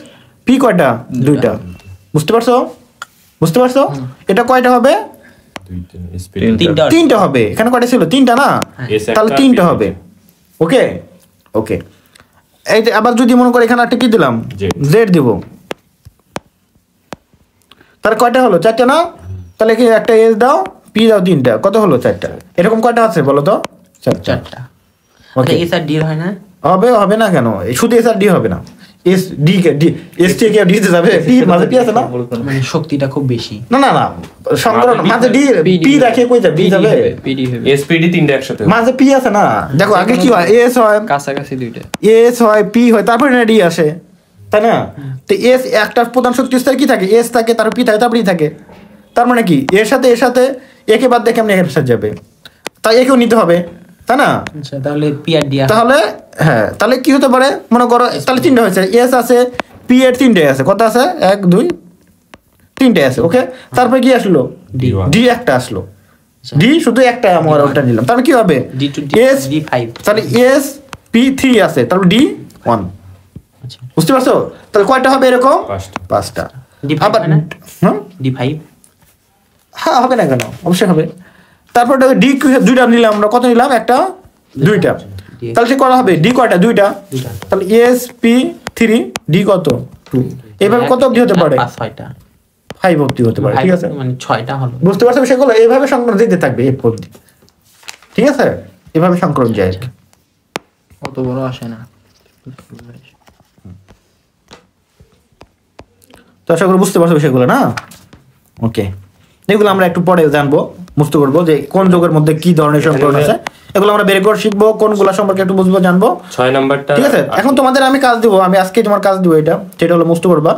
p কয়টা, দুইটা। বুঝতে পারছো? বুঝতে পারছো? এটা কয়টা হবে, দুইটা sp তিনটা তিনটা হবে। এখানে কয়টা ছিল, তিনটা না, S একটা, তাহলে P তিনটা দুইটা। হবে। ওকে ওকে, এই যে আবার যদি মনে করো এখানে একটা কি দিলাম, Z। জেড দিব, তাহলে কয়টা হলো, চারটা না? তাহলে কি একটা এস দাও, পি দাও, তিনটা, কত হলো, চারটা। এরকম কয়টা আছে বলো তো, চারটা। চারটা। ওকে, এস আর ডি হয় না? হবে হবে না কেন, শুধু এস আর ডি হবে না, S D K D, S T K D তে যাবে, পি মাঝে পি আছে না, মানে শক্তিটা খুব বেশি। না না না, সংকরণ মাঝে ডি, পি রাখে কই যাবে, ডি যাবে, spd তিনটা একসাথে মাঝে পি আছে না। দেখো আগে কি হয়, এস হয়, কাছাকাছি দুইটা। এস হয়, পি হয়, তারপরে না ডি আসে, তাই না? তো এস একটা প্রধান শক্তি স্তরে কি থাকে, এস থাকে, তারপর পি থাকে, তারপরে ই থাকে। তার মানে কি এর সাথে একে বাদ দিয়ে কেমন এর সাথে যাবে, তাই একেও নিতে হবে, তাই না? আচ্ছা তাহলে পি আর ডি তাহলে হ্যাঁ, তাহলে কি হতে পারে, মনে করো তাহলে তিনটে হয়েছে, এস আছে, পি এর তিনটে আছে, কত আছে, 1 2 তিনটে আছে। ওকে, তারপরে কি আসলো, D1 ডি একটা আসলো, ডি শুধু একটা আমরা ওটা নিলাম, তাহলে কি হবে, ডি টু এস ডি 5। তাহলে এস পি 3 আছে, তাহলে ডি 1। আচ্ছা বুঝতে পারছো? তাহলে কয়টা হবে এরকম, পাঁচটা। পাঁচটা। ডি আবার না হ্যাঁ ডি 5। হ্যাঁ হবে না কেন, অবশ্যই হবে। তারপর ডি দুইটা নিলাম আমরা, কত নিলাম, একটা দুইটা, তাহলে সে করা হবে ডি কয়টা, দুইটা। তাহলে এস পি 3 ডি কত 2, এইভাবে কত অবধি হতে পারে, 6টা 5 অবধি হতে পারে, ঠিক আছে? মানে 6টা হলো। বুঝতে পারছো সেগুলো, এইভাবে সংক্রমণ দিতে থাকবে এফ অবধি, ঠিক আছে? এভাবে সংক্রমণ যায় আর কি। অত বড় আসে না। তো আশা করি বুঝতে পারছো বিষয়গুলো না। ওকে, এগুলো আমরা একটু পরে জানবো, মুস্ত করবো যে কোন যোগের মধ্যে কি ধরনের সংকরণ আছে, এগুলো আমরা বের করে শিখবো, কোনগুলো সম্পর্কে একটু বুঝবো, জানবো, 6 নাম্বারটা ঠিক আছে? এখন তোমাদের আমি কাজ দিব, আমি আজকে তোমার কাজ দিব, এটা সেটা হলো মুস্ত করবা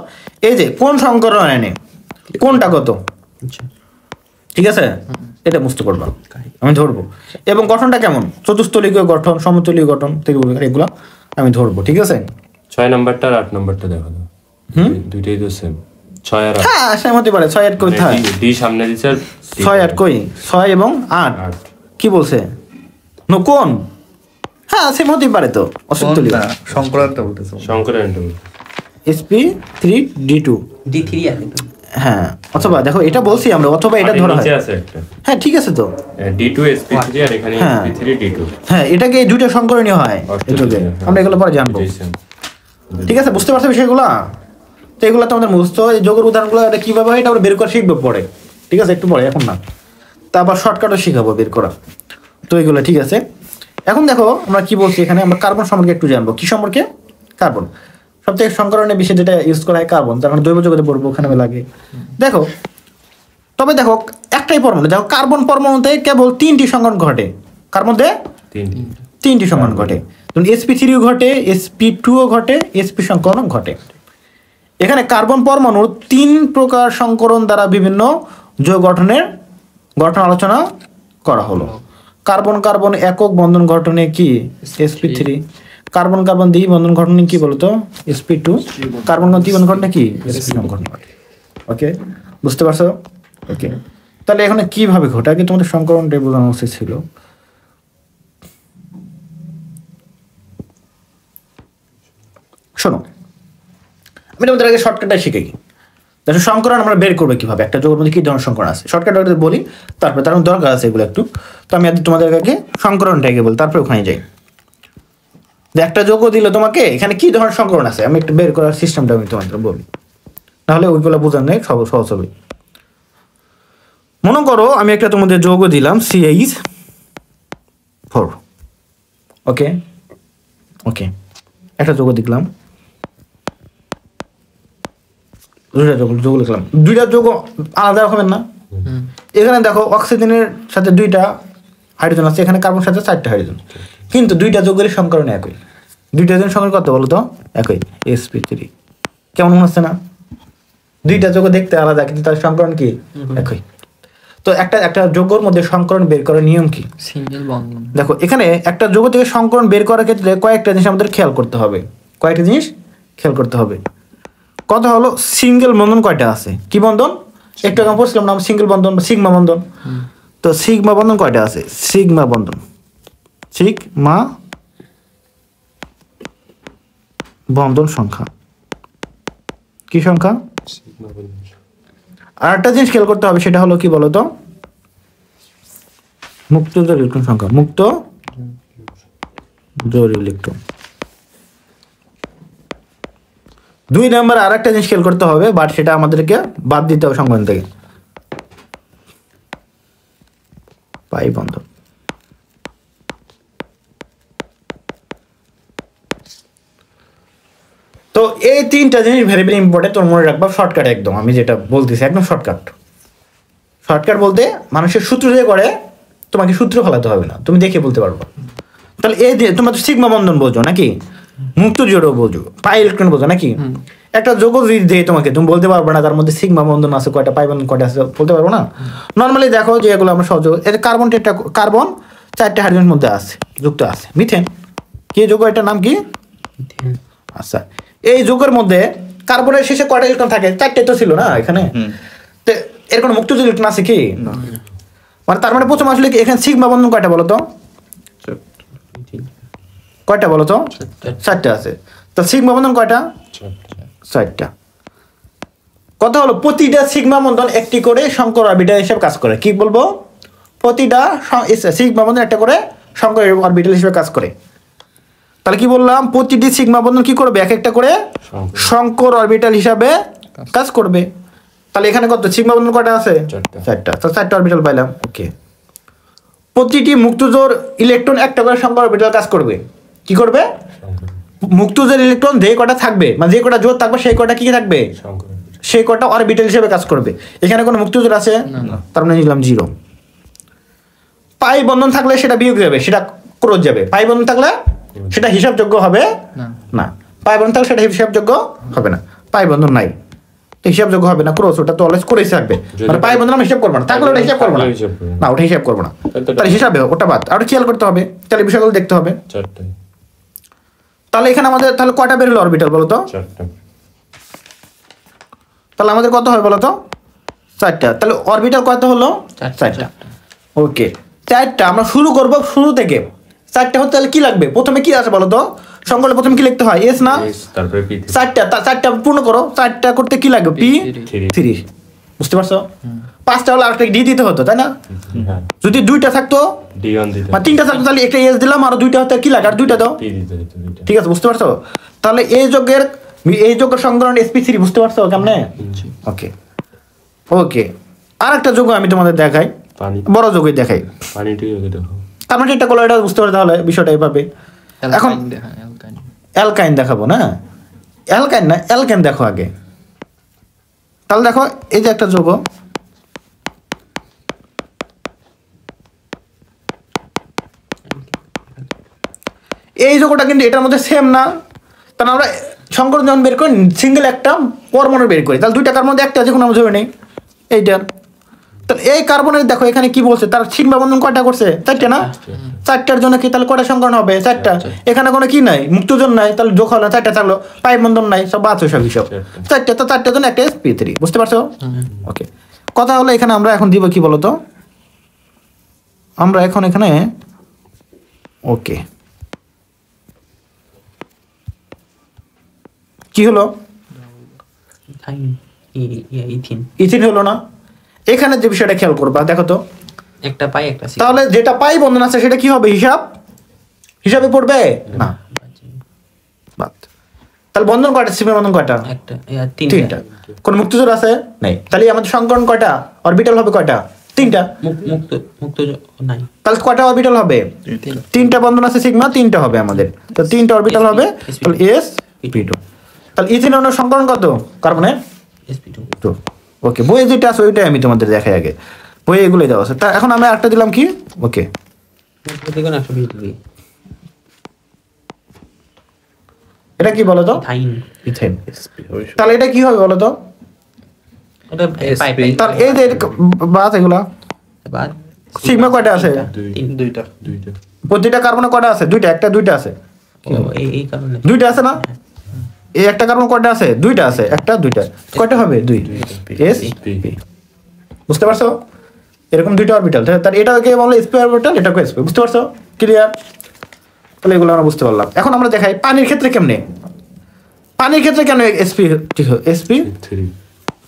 এই যে কোন সংকরণ এনে কোনটা কত, আচ্ছা ঠিক আছে? এটা মুস্ত করবা, আমি ধরবো, এবং গঠনটা কেমন, চতুস্তলীয় গঠন, সমতলীয় গঠন, এগুলো আমি ধরবো, ঠিক আছে? 6 নাম্বারটা আর 8 নাম্বারটা দেখো তো, দুইটাই তো সেম, 6 আর 8 হ্যাঁ সেম হতে পারে, 6 8 কই থাকে, ডি সামনে দিছে আর 6 8 কই, 6 এবং 8 8 কি বলছে, কোন, হ্যাঁ সেম হতেই পারে তো, অসন্তলীয়। সংক্রান্ত বলতেছে। শঙ্করের ইন্টারভিউ sp3 d2, ডি 3 আছে তো। হ্যাঁ অথবা দেখো এটা বলছি আমরা, অথবা এটা ধরা হয়, নিচে আছে একটা হ্যাঁ ঠিক আছে তো, d2 sp3 আর এখানে হ্যাঁ। sp3 d2 হ্যাঁ এটাকে এই দুইটা সংকরণীয় হয়, এটাকে আমরা এগুলো পরে জানবো, ঠিক আছে? বুঝতে পারছো বিষয়গুলো? তো এগুলো তো আমাদের মুখস্থ, এই যোগের উদাহরণগুলো এটা কিভাবে হয় এটা আমরা বের করে শিখবো পরে, ঠিক আছে? একটু পরে, এখন না। তারপর শর্টকাটও শিখাবো বের করা, তো এগুলো ঠিক আছে। এখন দেখো আমরা কি বলছি এখানে, আমরা কার্বন সম্পর্কে একটু জানবো, কি সম্পর্কে, কার্বন সবথেকে সংকরণের বিষয় যেটা ইউজ করা হয় কার্বন, তার মানে জৈব যৌগতে পড়বো, ওখানে লাগে। দেখো তবে দেখো একটাই পরমাণু, দেখো কার্বন পরমাণুতে কেবল 3টি সংকরণ ঘটে, কার মধ্যে 3টি সংকরণ ঘটে, sp3 ঘটে, sp2 ঘটে, sp সংকরণ ঘটে। এখানে কার্বন পরমাণুর 3 প্রকার সংকরণ দ্বারা বিভিন্ন যৌগ গঠন আলোচনা করা হলো। কার্বন কার্বন একক বন্ধন গঠনে কি sp3, কার্বন কার্বন দ্বি বন্ধন গঠনে কি বলতো sp2, কার্বন দ্বি বন্ধন গঠনে কি sp গঠন ঘটে। ওকে, বুঝতে পারছো? ওকে, তাহলে এখানে কিভাবে ঘটে আগে তোমাদের সংকরণটাই বোঝানো উচিত ছিল। শোনো, আমি তোমাদের আগে শর্টকাটটা শিখে গিয়ে দেখো সংকরণ আমরা বের করবো কিভাবে, একটা যৌগের মধ্যে কি ধরনের সংকরণ আছে শর্টকাট বলি, তারপরে তার দরকার আছে এগুলো একটু। তো আমি আগে তোমাদের আগে সংকরণটাকে বলি, তারপরে ওখানে যাই। যে একটা যৌগ দিল তোমাকে, এখানে কি ধরনের সংকরণ আছে আমি একটু বের করার সিস্টেমটা আমি তোমাদের বলি, নাহলে ওইগুলো বোঝার নেই, সহজ হবে। মনে করো আমি একটা তোমাদের যৌগ দিলাম CH4। ওকে ওকে, একটা যৌগ দিলাম, দুইটা যৌগ লিখলাম, দুইটা যৌগ আলাদা রকমের না। এখানে দেখো অক্সিজেনের সাথে 2টা হাইড্রোজেন আছে, এখানে কার্বনের সাথে 4টা হাইড্রোজেন, কিন্তু দুইটা যৌগের সংকরণ একই। দুইটা যৌগের সংকরণ কত বলো তো? একই, sp3। কেমন মনে হচ্ছে না? দুইটা যৌগ দেখতে আলাদা কিন্তু তার সংকরণ কি একই। তো একটা যৌগের মধ্যে সংকরণ বের করার নিয়ম কি? সিঙ্গেল বন্ধন। দেখো এখানে একটা যৌগ থেকে সংকরণ বের করার ক্ষেত্রে কয়েকটা জিনিস আমাদের খেয়াল করতে হবে, কথা হলো সিঙ্গেল বন্ধন কয়টা আছে, কি বন্ধন একটু আগে পড়ছিলাম না সিঙ্গেল বন্ধন বা সিগমা বন্ধন। তো সিগমা বন্ধন কয়টা আছে? সিগমা বন্ধন সংখ্যা, কি সংখ্যা? আর একটা জিনিস খেয়াল করতে হবে, সেটা হলো কি বলতো? মুক্ত জোড় ইলেকট্রন সংখ্যা, মুক্ত জোড় ইলেকট্রন। 2 নম্বর আর একটা জিনিস খেয়াল করতে হবে, বাট সেটা আমাদেরকে বাদ দিতে হবে সংকরণ থেকে, পাই বন্ধন। তো এই 3টা জিনিস ভেরি ভেরি ইম্পর্টেন্ট, তোর মনে রাখবা। শর্টকাট একদম, আমি যেটা বলতেছি একদম শর্টকাট বলতে মানুষের সূত্র দিয়ে করে, তোমাকে সূত্র ফেলাতে হবে না, তুমি দেখে বলতে পারবো। তাহলে এই যে তোমরা তো সিগমা বন্ধন বোঝো নাকি, মুক্ত জোড়ও বোঝো, পাই ইলেকট্রন বোঝো নাকি। একটা যৌগ যদি দেয় তোমাকে, তুমি বলতে পারবে না তার মধ্যে সিগমা বন্ধন আছে কয়টা, পাই বন্ধন কয়টা আছে, বলতে পারবো না। নর্মালি দেখো যে এগুলো আমরা সহযোগ, এটা কার্বন 4টা হাইড্রোজেনের মধ্যে আছে, যুক্ত আছে। মিথেন কি যৌগ, এটার নাম কি? আচ্ছা, এই যৌগের মধ্যে কার্বনের শেষে কয়টা ইলেকট্রন থাকে? 4টে তো ছিল না এখানে। তো এর কোনো মুক্ত ইলেকট্রন আছে কি? মানে তার মানে প্রথম আসলে এখানে সিগমা বন্ধন কয়টা বলো তো? কয়টা বলো তো? 4টা আছে। তো সিগমা বন্ধন কয়টা? 4টা। কথা হলো প্রতিটা সিগমা বন্ধন একটি করে সংকর অরবিটাল হিসেবে কাজ করে। কি বলবো? প্রতিটা সিগমা বন্ধন একটা করে সংকর অরবিটাল হিসেবে কাজ করে। তাহলে কি বললাম? প্রতিটি সিগমা বন্ধন কি করবে? এক একটা করে সংকর অরবিটাল হিসাবে কাজ করবে। তাহলে এখানে কত সিগমা বন্ধন কয়টা আছে? 4টা। তো 4টা অরবিটাল পাইলাম। ওকে, প্রতিটি মুক্তজোড় ইলেকট্রন একটা করে সংকর অরবিটাল কাজ করবে। কি করবে? মুক্তজোড় ইলেকট্রন যে কটা থাকবে, মানে যে কটা জোড় থাকবে সেই কটা কি থাকবে? সেই কটা অরবিটাল হিসেবে কাজ করবে। এখানে কোনো মুক্তজোড় আছে? তার মানে নিলাম 0। পাই বন্ধন থাকলে সেটা বিয়োগ যাবে, সেটা ক্রস যাবে। পাই বন্ধন থাকলে সেটা হিসাবযোগ্য হবে না। পাই বন্ধন থাকলে সেটা হিসাবযোগ্য হবে না। পাই বন্ধন নাই, হিসাবযোগ্য হবে না, ক্রস ওটা তো অলওয়েজ করেই থাকবে। মানে পাই বন্ধন আমি হিসাব করবো না, থাকলে ওটা হিসাব করবো না, ওটা হিসাব করবো না। তাহলে হিসাবে ওটা বাদ, আর খেয়াল করতে হবে, তাহলে বিষয়গুলো দেখতে হবে। তাহলে এখানে আমাদের তাহলে কয়টা বের হলো অরবিটাল বলো তো? 4টা। তাহলে আমাদের কত হয় বলো তো? 4টা। তাহলে অরবিটাল কত হলো? 4টা। ওকে, 4টা। আমরা শুরু করব শুরু থেকে। 4টা হতে তাহলে কি লাগবে? প্রথমে কি আছে বলো তো? সংকলনে প্রথমে কি লিখতে হয়? এস না? তারপরে পি। 4টা পূর্ণ করো। 4টা করতে কি লাগবে? P3। বুঝতে পারছো? 5টা হলে আরেকটা ডি দিতে হতো, তাই না? যদি 2টা থাকতো, D1 দিতে, মানে 3টা থাকতো, তাহলে একটা এস দিলাম, আর 2টা হতে কি লাগে? আর 2টা দাও। পি দিতে হতো 2টা। ঠিক আছে, বুঝতে পারছো? তাহলে এই যৌগের সংকরণ sp3, বুঝতে পারছো কেমনে? ওকে ওকে, আর একটা যৌগ আমি তোমাদের দেখাই, পানি, বড় যৌগই দেখাই। পানিটাই আগে দেখো। আমরা এটা কলোয়েড বুঝতে পারতে হলে বিষয়টা এইভাবে। এখন অ্যালকাইন দেখাবো না, অ্যালকাইন না, অ্যালকেন দেখো আগে। তাহলে দেখো এই যে একটা যৌগ, এই যৌগটা কিন্তু এটার মধ্যে সেম না। তাহলে আমরা সংকরণ যখন বের করি সিঙ্গেল একটা পরমাণু বের করি, তাহলে 2টা কার মধ্যে একটা আছে কোনো আমরা ধরে নেই এইটার। তাহলে এই কার্বনের দেখো এখানে কি বলছে, তার সিগমা বন্ধন কয়টা করছে? 4টা না? 4টার জন্য কি তাহলে কয়টা সংকরণ হবে? 4টা। এখানে কোনো কি নাই, মুক্তজন নাই, তাহলে যোগ হলো 4টা থাকলো, পাই বন্ধন নাই, সব বাদ সব হিসাব। 4টা, তো 4টার জন্য একটা sp3, বুঝতে পারছো? ওকে, কথা হলো এখানে আমরা এখন দিব কি বলতো, আমরা এখন এখানে ওকে কি হলো, ইথিন ইথিন হলো না? এখানে যে বিষয়টা খেয়াল করবা দেখো তো, একটা পাই একটা সিগমা। তাহলে যেটা পাই বন্ধন আছে সেটা কি হবে, হিসাবে পড়বে না, বাদ। তাহলে বন্ধন কয়টা, সিগমা বন্ধন কয়টা? একটা তিনটা। কোন মুক্তজোড় আছে? নাই। তাহলে আমাদের সংকরণ কয়টা, অরবিটাল হবে কয়টা? 3টা। মুক্ত মুক্ত নাই। তাহলে কয়টা অরবিটাল হবে? 3টা বন্ধন আছে সিগমা, 3টা হবে আমাদের, তো 3টা অরবিটাল হবে, তাহলে sp2। তাহলে ইথিননের সংকরণ কত কার্বনের? sp2। তো ওকে, বইয়ে যেটা আছে ওইটাই আমি তোমাদের দেখাই আগে, বইয়ে এগুলোই দেওয়া আছে। তা এখন আমি একটা দিলাম কি, ওকে দেখুন 120 ডিগ্রি। এটা কি বলো তো? থাইন। ইথেন। তাহলে এটা কি হবে বলো তো? ওটা পাই পাই। তাহলে এই যে বাদ এগুলা বাদ সিগমা কয়টা আছে? দুইটা। প্রতিটা কার্বনে কয়টা আছে? 2টা, একটা 2টা আছে, ও এই কারণে 2টা আছে না? এই একটা কার্বন কয়টা আছে? 2টা আছে, একটা 2টা, কয়টা হবে? 2 sp। বুঝতে পারছো? এরকম 2টা অরবিটাল, তাহলে এটাকে বলে sp অরবিটাল, এটাকে sp, বুঝতে পারছো? ক্লিয়ার? তাহলে এগুলো আমরা বুঝতে পারলাম। এখন আমরা দেখাই পানির ক্ষেত্রে কেমনে, পানির ক্ষেত্রে কেন sp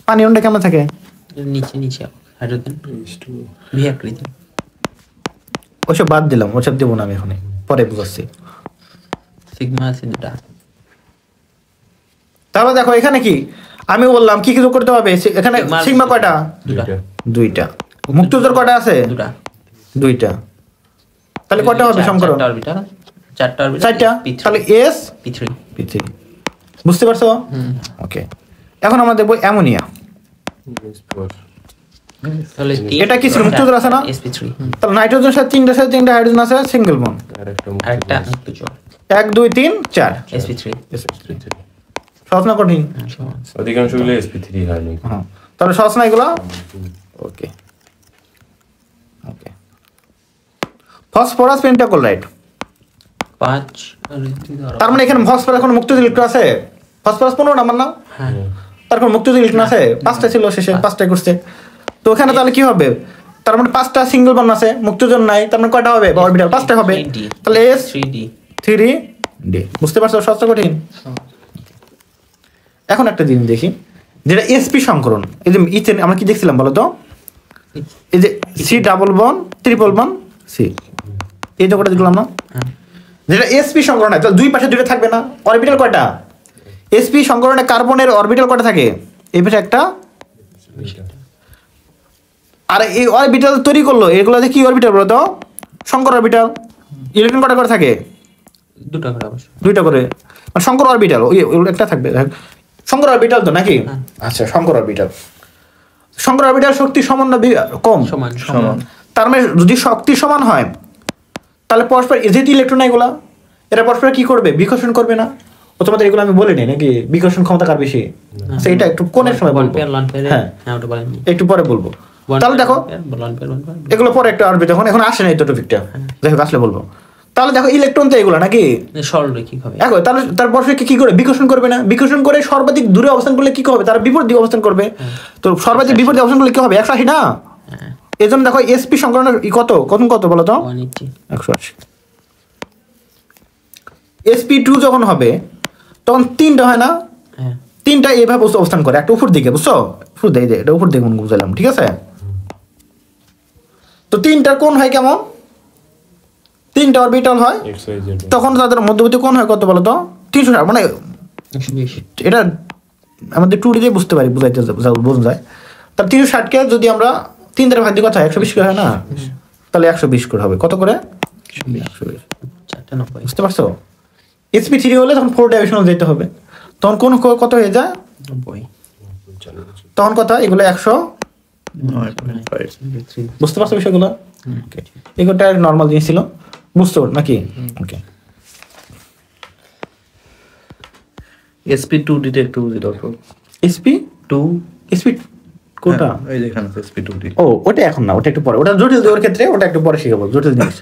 পানি অন্যটা কেমন থাকে? নিচে নিচে হাইড্রোজেন ভি আকৃতি। ওসব বাদ দিলাম, ওসব দেবো না আমি এখন, পরে বুঝাচ্ছি। সিগমা আছে দুটা। তাহলে দেখো এখানে কি আমি বললাম, কি কি যোগ করতে হবে এখানে? সিগমা কয়টা? দুটা। 2টা। মুক্তজোড় কয়টা আছে? দুটা। 2টা। তাহলে কয়টা হবে সংকরণ? 4টা অরবিটাল। 4টা অরবিটাল। 4টা। তাহলে p3। sp3, বুঝতে পারছো? ওকে, এখন আমরা দেখবো অ্যামোনিয়া। তাহলে এটা কি ছিল? মুক্তজোড় আছে না? sp3। তাহলে নাইট্রোজেনের সাথে 3টা হাইড্রোজেন আছে, সিঙ্গেল বন্ড, আরেকটা মুক্তজোড় 1 2 3 4, sp3। সহজ না কঠিন? অধিকাংশ গুলো sp3 হয় নাকি? হ্যাঁ, তাহলে সহজ না এগুলো? ওকে ওকে, ফসফরাস পেন্টাক্লোরাইড। 5 তার মানে এখানে ফসফরাস এখন মুক্তজোড় ইলেকট্রন আছে, ফসফরাস 15 নাম্বার না? হ্যাঁ তার কোন মুক্তজোড় ইলেকট্রন আছে? 5টা ছিল শেষে, 5টাই করছে, তো ওখানে তাহলে কি হবে? তার মানে 5টা সিঙ্গেল বন্ড আছে, মুক্তজোড় নাই, তার মানে কয়টা হবে অরবিটাল? 5টা হবে, তাহলে s3d। 3d, বুঝতে পারছো? সহজ কঠিন? এখন একটা জিনিস দেখি, যেটা sp সংকরণ, এই যে ইথেন আমরা কি দেখছিলাম বলো তো, এই যে c double bond triple bond c, এই যে কটা দেখলাম না, যেটা sp সংকরণ হয়, তাহলে দুই পাশে দুইটা থাকবে না, অরবিটাল কয়টা? sp সংকরণে কার্বনের অরবিটাল কয়টা থাকে? এই পাশে একটা, আর এই অরবিটাল তৈরি করলো, এগুলোতে কি অরবিটাল বলো তো? সংকর অরবিটাল। ইলেকট্রন কয়টা করে থাকে? দুটো করে অবশ্য। 2টা করে, মানে সংকর অরবিটাল, ওই একটা থাকবে সংকর অরবিটাল তো নাকি? আচ্ছা, সংকর অরবিটাল, সংকর অরবিটাল শক্তি সমান না কম? সমান। তার মানে যদি শক্তি সমান হয়, তাহলে পরস্পর যেহেতু ইলেকট্রন এগুলা, এরা পরস্পর কি করবে? বিকর্ষণ করবে না? ও তোমাদের এগুলো আমি বলিনি নাকি, বিকর্ষণ ক্ষমতা কার বেশি? আচ্ছা, এটা একটু কোনের সময় বলবো, হ্যাঁ ওটা বলেন একটু পরে বলবো। তাহলে দেখো এগুলো পরে একটা আসবে, যখন এখন আসে না এই তো টপিকটা, দেখো আসলে বলবো। তাহলে দেখো ইলেকট্রন তো এগুলো নাকি সরলরৈখিক হবে। দেখো, তাহলে তার পরস্পর কি করে? বিকর্ষণ করবে না? বিকর্ষণ করে সর্বাধিক দূরে অবস্থান করলে কি হবে? তারা বিপরীত দিকে অবস্থান করবে, তো সর্বাধিক বিপরীত অবস্থান করলে কি হবে? 180 না? এই জন্য দেখো sp সংকরণের কত বলো তো? 180। sp2 যখন হবে তখন 3টা হয় না? 3টা এইভাবে অবস্থান করে, একটা উপর দিকে, বুঝছো? উপর দিকে, এটা উপর দিকে মনে বুঝলাম, ঠিক আছে? তো 3টার কোণ হয় কেমন? 3টা অরবিটাল হয়, তখন তাদের মধ্যবর্তী কোণ হয় কত বলো তো? 360, মানে 120। এটা আমাদের 2D দিয়ে বুঝতে পারি, বোঝা যায়। তাহলে 360কে যদি আমরা 3 দ্বারা ভাগ দিই, কথা 120 করে হয় না? তাহলে 120 করে হবে, কত করে? 120। 490। বুঝতে পারছো? sp3 হলে তখন 4 ডাইমেনশনাল যেতে হবে, তখন কোন কত হয়ে যায়? 90। তখন কথা এগুলো 100, বুঝতে পারছো বিষয়গুলো? এগুলোটা নর্মাল জিনিস ছিল, বুঝতে পারো নাকি? ওকে, sp2d তে একটু বুঝি দাও তো। sp2 কোনটা? এই যে এখানে sp2 ও ওটা এখন না, ওটা একটু পরে, ওটা জটিল যৌগের ক্ষেত্রে ওটা একটু পরে শিখাবো, জটিল জিনিস।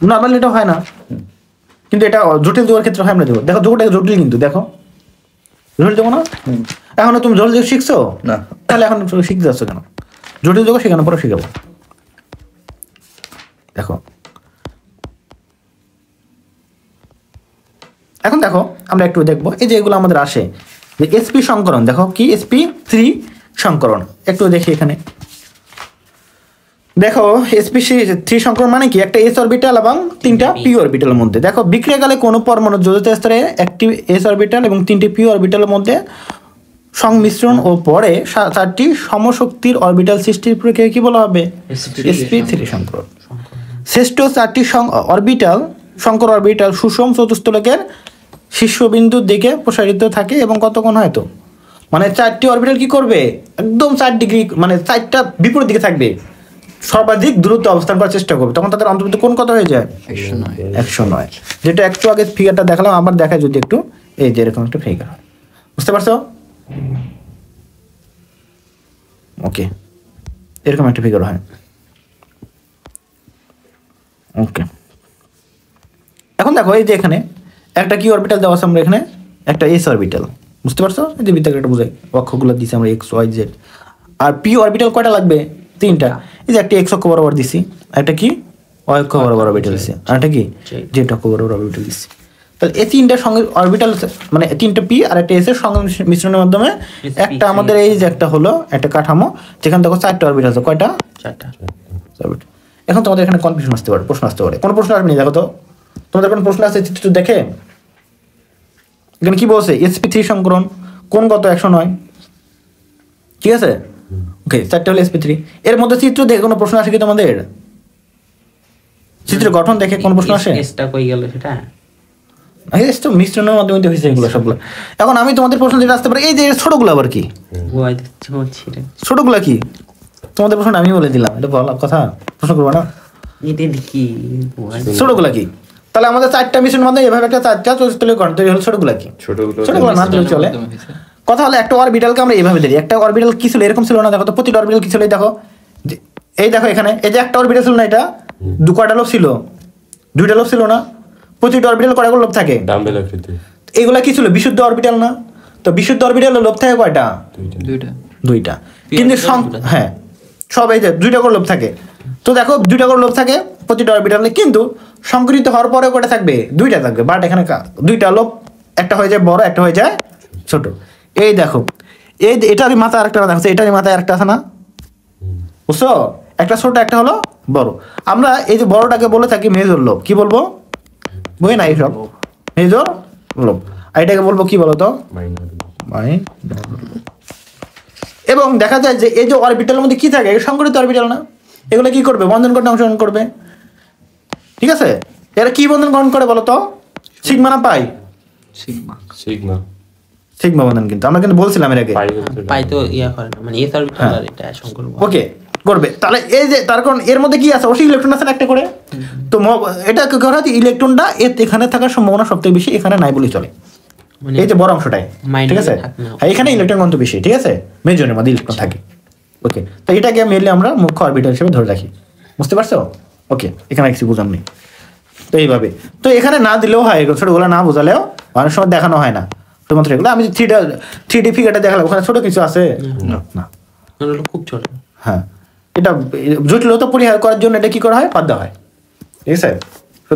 নর্মালি এটা হয় না, কিন্তু এটা জটিল যৌগের ক্ষেত্রে হয়। আমরা দেবো, দেখো যৌগটা জটিল, কিন্তু দেখো জটিল যৌগ না। এখনো তুমি জটিল যৌগ শিখছো না, তাহলে এখন শিখতে যাচ্ছ কেন? জটিল যৌগ শেখানো পরে শিখাবো। দেখো এখন দেখো আমরা একটু দেখবো এই যে এগুলো আমাদের আসে যে sp সংকরণ। দেখো কি sp3 সংকরণ, একটু দেখি এখানে। দেখো sp3 সংকরণ মানে কি, একটা s অরবিটাল এবং 3টা p অরবিটালের মধ্যে। দেখো বিক্রিয়াকালে কোনো পরমাণু যোজিত স্তরে একটি s অরবিটাল এবং 3টি p অরবিটালের মধ্যে সংমিশ্রণ ও পরে 4টি সমশক্তির অরবিটাল সৃষ্টির প্রক্রিয়া কি বলা হবে? sp3 সংকরণ। শ্রেষ্ঠ 4টি অরবিটাল সংকর অরবিটাল সুষম চতুস্তলকের শীর্ষবিন্দুর দিকে প্রসারিত থাকে এবং কতক্ষণ হয়তো, মানে 4টি অরবিটাল কি করবে, একদম 4 ডিগ্রি, মানে 4টা বিপরীত দিকে থাকবে, সর্বাধিক দূরত্ব অবস্থান করার চেষ্টা করবে। তখন তাদের অন্তর্ভুক্ত কোণ কত হয়ে যায়? 109। যেটা একটু আগে ফিগারটা দেখালাম, আবার দেখায় যদি একটু, এই যে এরকম একটা ফিগার হয়, বুঝতে পারছো? ওকে, এরকম একটা ফিগার হয়। ওকে, এখন দেখো এই যে এখানে একটা কি অরবিটাল দেওয়া আছে, আমরা এখানে একটা এস অরবিটাল, বুঝতে পারছো? এই যে বৃত্তাকার একটা বোঝাই, অক্ষগুলো দিছি আমরা এক্স ওয়াই জেড। আর পি অরবিটাল কয়টা লাগবে? 3টা। এই যে একটা এক্স অক্ষ বরাবর দিছি, একটা কি ওয়াই অক্ষ বরাবর অরবিটাল দিছি, আর একটা কি জেড অক্ষ বরাবর অরবিটাল দিছি। তাহলে এই 3টা সঙ্গে অরবিটাল, মানে 3টা পি আর একটা এস এর সঙ্গে মিশ্রণের মাধ্যমে একটা আমাদের এই যে একটা হলো একটা কাঠামো, যেখানে দেখো 4টা অরবিটাল আছে। কয়টা? 4টা। এখন তোমাদের এখানে কনফিউশন আসতে পারে, প্রশ্ন আসতে পারে। কোন প্রশ্ন আসবে না? দেখো তো তোমাদের কোন প্রশ্ন আছে চিত্র দেখে। এখানে কি বলছে? sp3 সংকরণ, কোন কত? 109। ঠিক আছে, ওকে, 4টা হলো sp3। এর মধ্যে চিত্র দেখে কোনো প্রশ্ন আসে কি তোমাদের? চিত্র গঠন দেখে কোন প্রশ্ন আসে? এসটা কই গেল সেটা? এই তো মিশ্রণের মাধ্যমে তো হয়েছে এগুলো সবগুলো। এখন আমি তোমাদের প্রশ্ন যেটা আসতে পারে, এই যে ছোটগুলো আবার কি? গোয়াই দিচ্ছে হচ্ছে রে। ছোটগুলা কি? তোমাদের প্রশ্ন আমি বলে দিলাম, এটা বলা কথা, প্রশ্ন করবো না। এটা কি গোয়াই? ছোটগুলা কি? তাহলে আমাদের 4টা মিশ্রণের মধ্যে এভাবে একটা 4টা চতুস্তলীয় গঠন তৈরি হলো। ছোটগুলা কি? ছোটগুলো না দিলেও চলে। কথা হলো একটা অরবিটালকে আমরা এইভাবে ধরি। একটা অরবিটাল কি ছিল? এরকম ছিল না। দেখো তো প্রতিটা অরবিটাল কি ছিল, এই দেখো, এই দেখো এখানে এই যে একটা অরবিটাল ছিল না, এটা কয়টা লোব ছিল? 2টা লোব ছিল না? প্রতিটা অরবিটাল কয়টা লোব থাকে? ডাম্বেল আকৃতি। এগুলা কি ছিল? বিশুদ্ধ অরবিটাল না? তো বিশুদ্ধ অরবিটালের লোব থাকে কয়টা? 2টা। কিন্তু হ্যাঁ, সব এই যে 2টা করে লোব থাকে। তো দেখো 2টা করে লোব থাকে প্রতিটা অরবিটালে, কিন্তু সংকরিত হওয়ার পরে কয়টা থাকবে? 2টা থাকবে। বাট এখানে 2টা লোব, একটা হয়ে যায় বড়, একটা হয়ে যায় ছোট। এই দেখো, এই এটারই মাথায় আরেকটা দেখো, এটারই মাথায় আরেকটা আছে না? বুঝছো? একটা ছোট, একটা হলো বড়। আমরা এই যে বড়টাকে বলে থাকি মেজর লোব। কি বলবো? বই না এইসব মেজর লোব। আর এটাকে বলবো কি বলো তো? এবং দেখা যায় যে এই যে অরবিটালের মধ্যে কি থাকে? সংকরিত অরবিটাল না? এগুলো কি করবে? বন্ধন করতে অংশগ্রহণ করবে। ঠিক আছে, এরা কি বন্ধন গ্রহণ করে বলো তো? সিগমা না পাই? সিগমা। সিগমা বন্ধন। কিন্তু আমরা কিন্তু বলছিলাম এর আগে পাই তো ইয়া করে না, মানে এস অরবিটাল আর এটা সংকর। ওকে করবে। তাহলে এই যে তার কারণ এর মধ্যে কি আছে? অবশ্যই ইলেকট্রন আছে না একটা করে। তো এটা কি করা হয়? ইলেকট্রনটা এখানে থাকার সম্ভাবনা সবথেকে বেশি, এখানে নাই বলেই চলে। এই যে বড় অংশটাই, ঠিক আছে, হ্যাঁ, এখানে ইলেকট্রন ঘনত্ব বেশি। ঠিক আছে, মেজরের মধ্যে ইলেকট্রন থাকে। ওকে, তো এটাকে মেনলি আমরা মুখ্য অরবিটাল হিসেবে ধরে রাখি। বুঝতে পারছো? ওকে, এখানে কিছু বুঝাম নেই। তো এইভাবে, তো এখানে না দিলেও হয়, ছোটগুলো না বোঝালেও অনেক সময় দেখানো হয় না। তোমাদের এগুলো আমি 3D ফিগারটা দেখালাম, ওখানে ছোট কিছু আছে না, খুব ছোট। হ্যাঁ, এটা জটিলতা পরিহার করার জন্য এটা কি করা হয়? বাদ দেওয়া হয়। ঠিক আছে,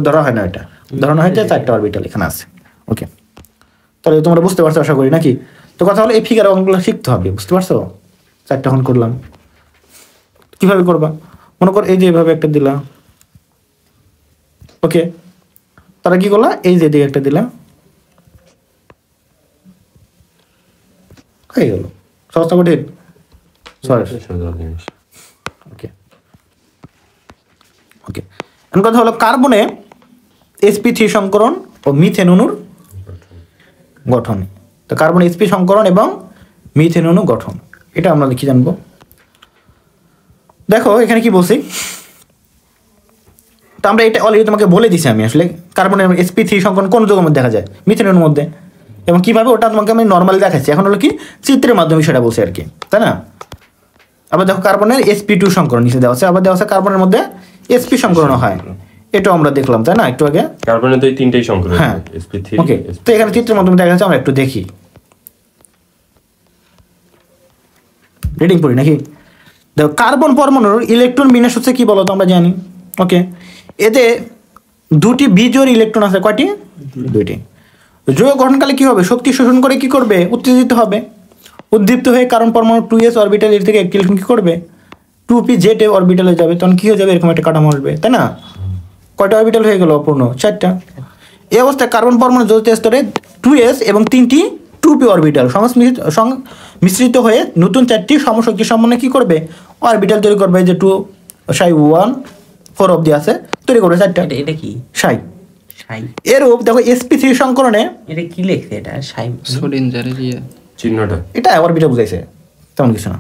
ধরা হয় না, এটা ধরানো হয় যে 4টা অরবিটাল এখানে আছে। ওকে, তাহলে তোমরা বুঝতে পারছো আশা করি, নাকি? তো কথা হলো এই ফিগার অঙ্কগুলো শিখতে হবে। বুঝতে পারছো? 4টা এখন করলাম, কিভাবে করবা? মনে কর এই যে এভাবে একটা দিলা, ওকে, তারা কি করলা? এই যে দিকে একটা দিলা, হয়ে গেল। সহজ কঠিন? ওকে ওকে, এখন কথা হলো কার্বনে sp3 সংকরণ ও মিথেন অণুর গঠন। তো কার্বন sp সংকরণ এবং মিথেন অণু গঠন, এটা আমরা কি জানবো? দেখো এখানে কি বলছি, তো আমরা এটা অলরেডি তোমাকে বলে দিছি আমি। আসলে কার্বনের sp3 সংকরণ কোন যৌগের মধ্যে দেখা যায়? মিথেন অণুর মধ্যে। এবং কিভাবে ওটা তোমাকে আমি নর্মালি দেখাচ্ছি। এখন হলো কি চিত্রের মাধ্যমে সেটা বলছি আর কি, তাই না? আবার দেখো কার্বনের sp2 সংকরণ নিচে দেওয়া আছে, আবার দেওয়া আছে কার্বনের মধ্যে sp সংকরণ হয়, এটাও আমরা দেখলাম তাই না একটু আগে। কার্বনে তো এই তিনটেই সংকরণ, হ্যাঁ sp3 ওকে, তো এখানে চিত্রের মাধ্যমে দেখা যাচ্ছে, আমরা একটু দেখি, রিডিং পড়ি নাকি। দেখো কার্বন পরমাণুর ইলেকট্রন বিন্যাস হচ্ছে কি বলতো, আমরা জানি। ওকে, এতে দুটি বিজোড় ইলেকট্রন আছে, কয়টি? দুইটি। যৌগ গঠনকালে কি হবে, শক্তি শোষণ করে কি করবে, উত্তেজিত হবে, উদ্দীপ্ত হয়ে কার্বন পরমাণু 2s অরবিটাল এর থেকে একটি ইলেকট্রন কি করবে, 2p জেড অরবিটালে যাবে, তখন কি হয়ে যাবে, এরকম একটা কাঠামো আসবে তাই না। কয়টা অরবিটাল হয়ে গেল, অপূর্ণ 4টা। এই অবস্থায় কার্বন পরমাণু যৌথ স্তরে 2s এবং 3টি 2p অরবিটাল মিশ্রিত হয়ে নতুন 4টি সমশক্তি সম্পন্ন কি করবে, অরবিটাল তৈরি করবে, যে 2 সাই 1 4 অবধি আছে, তৈরি করবে 4টা এটা কি সাই। সাই? এরূপ দেখো sp3 সংকরণে এটা কি লেখছে এটা সাই? সোডিনজারে দিয়ে চিহ্নটা এটা অরবিটাল বুঝাইছে, তেমন কিছু না।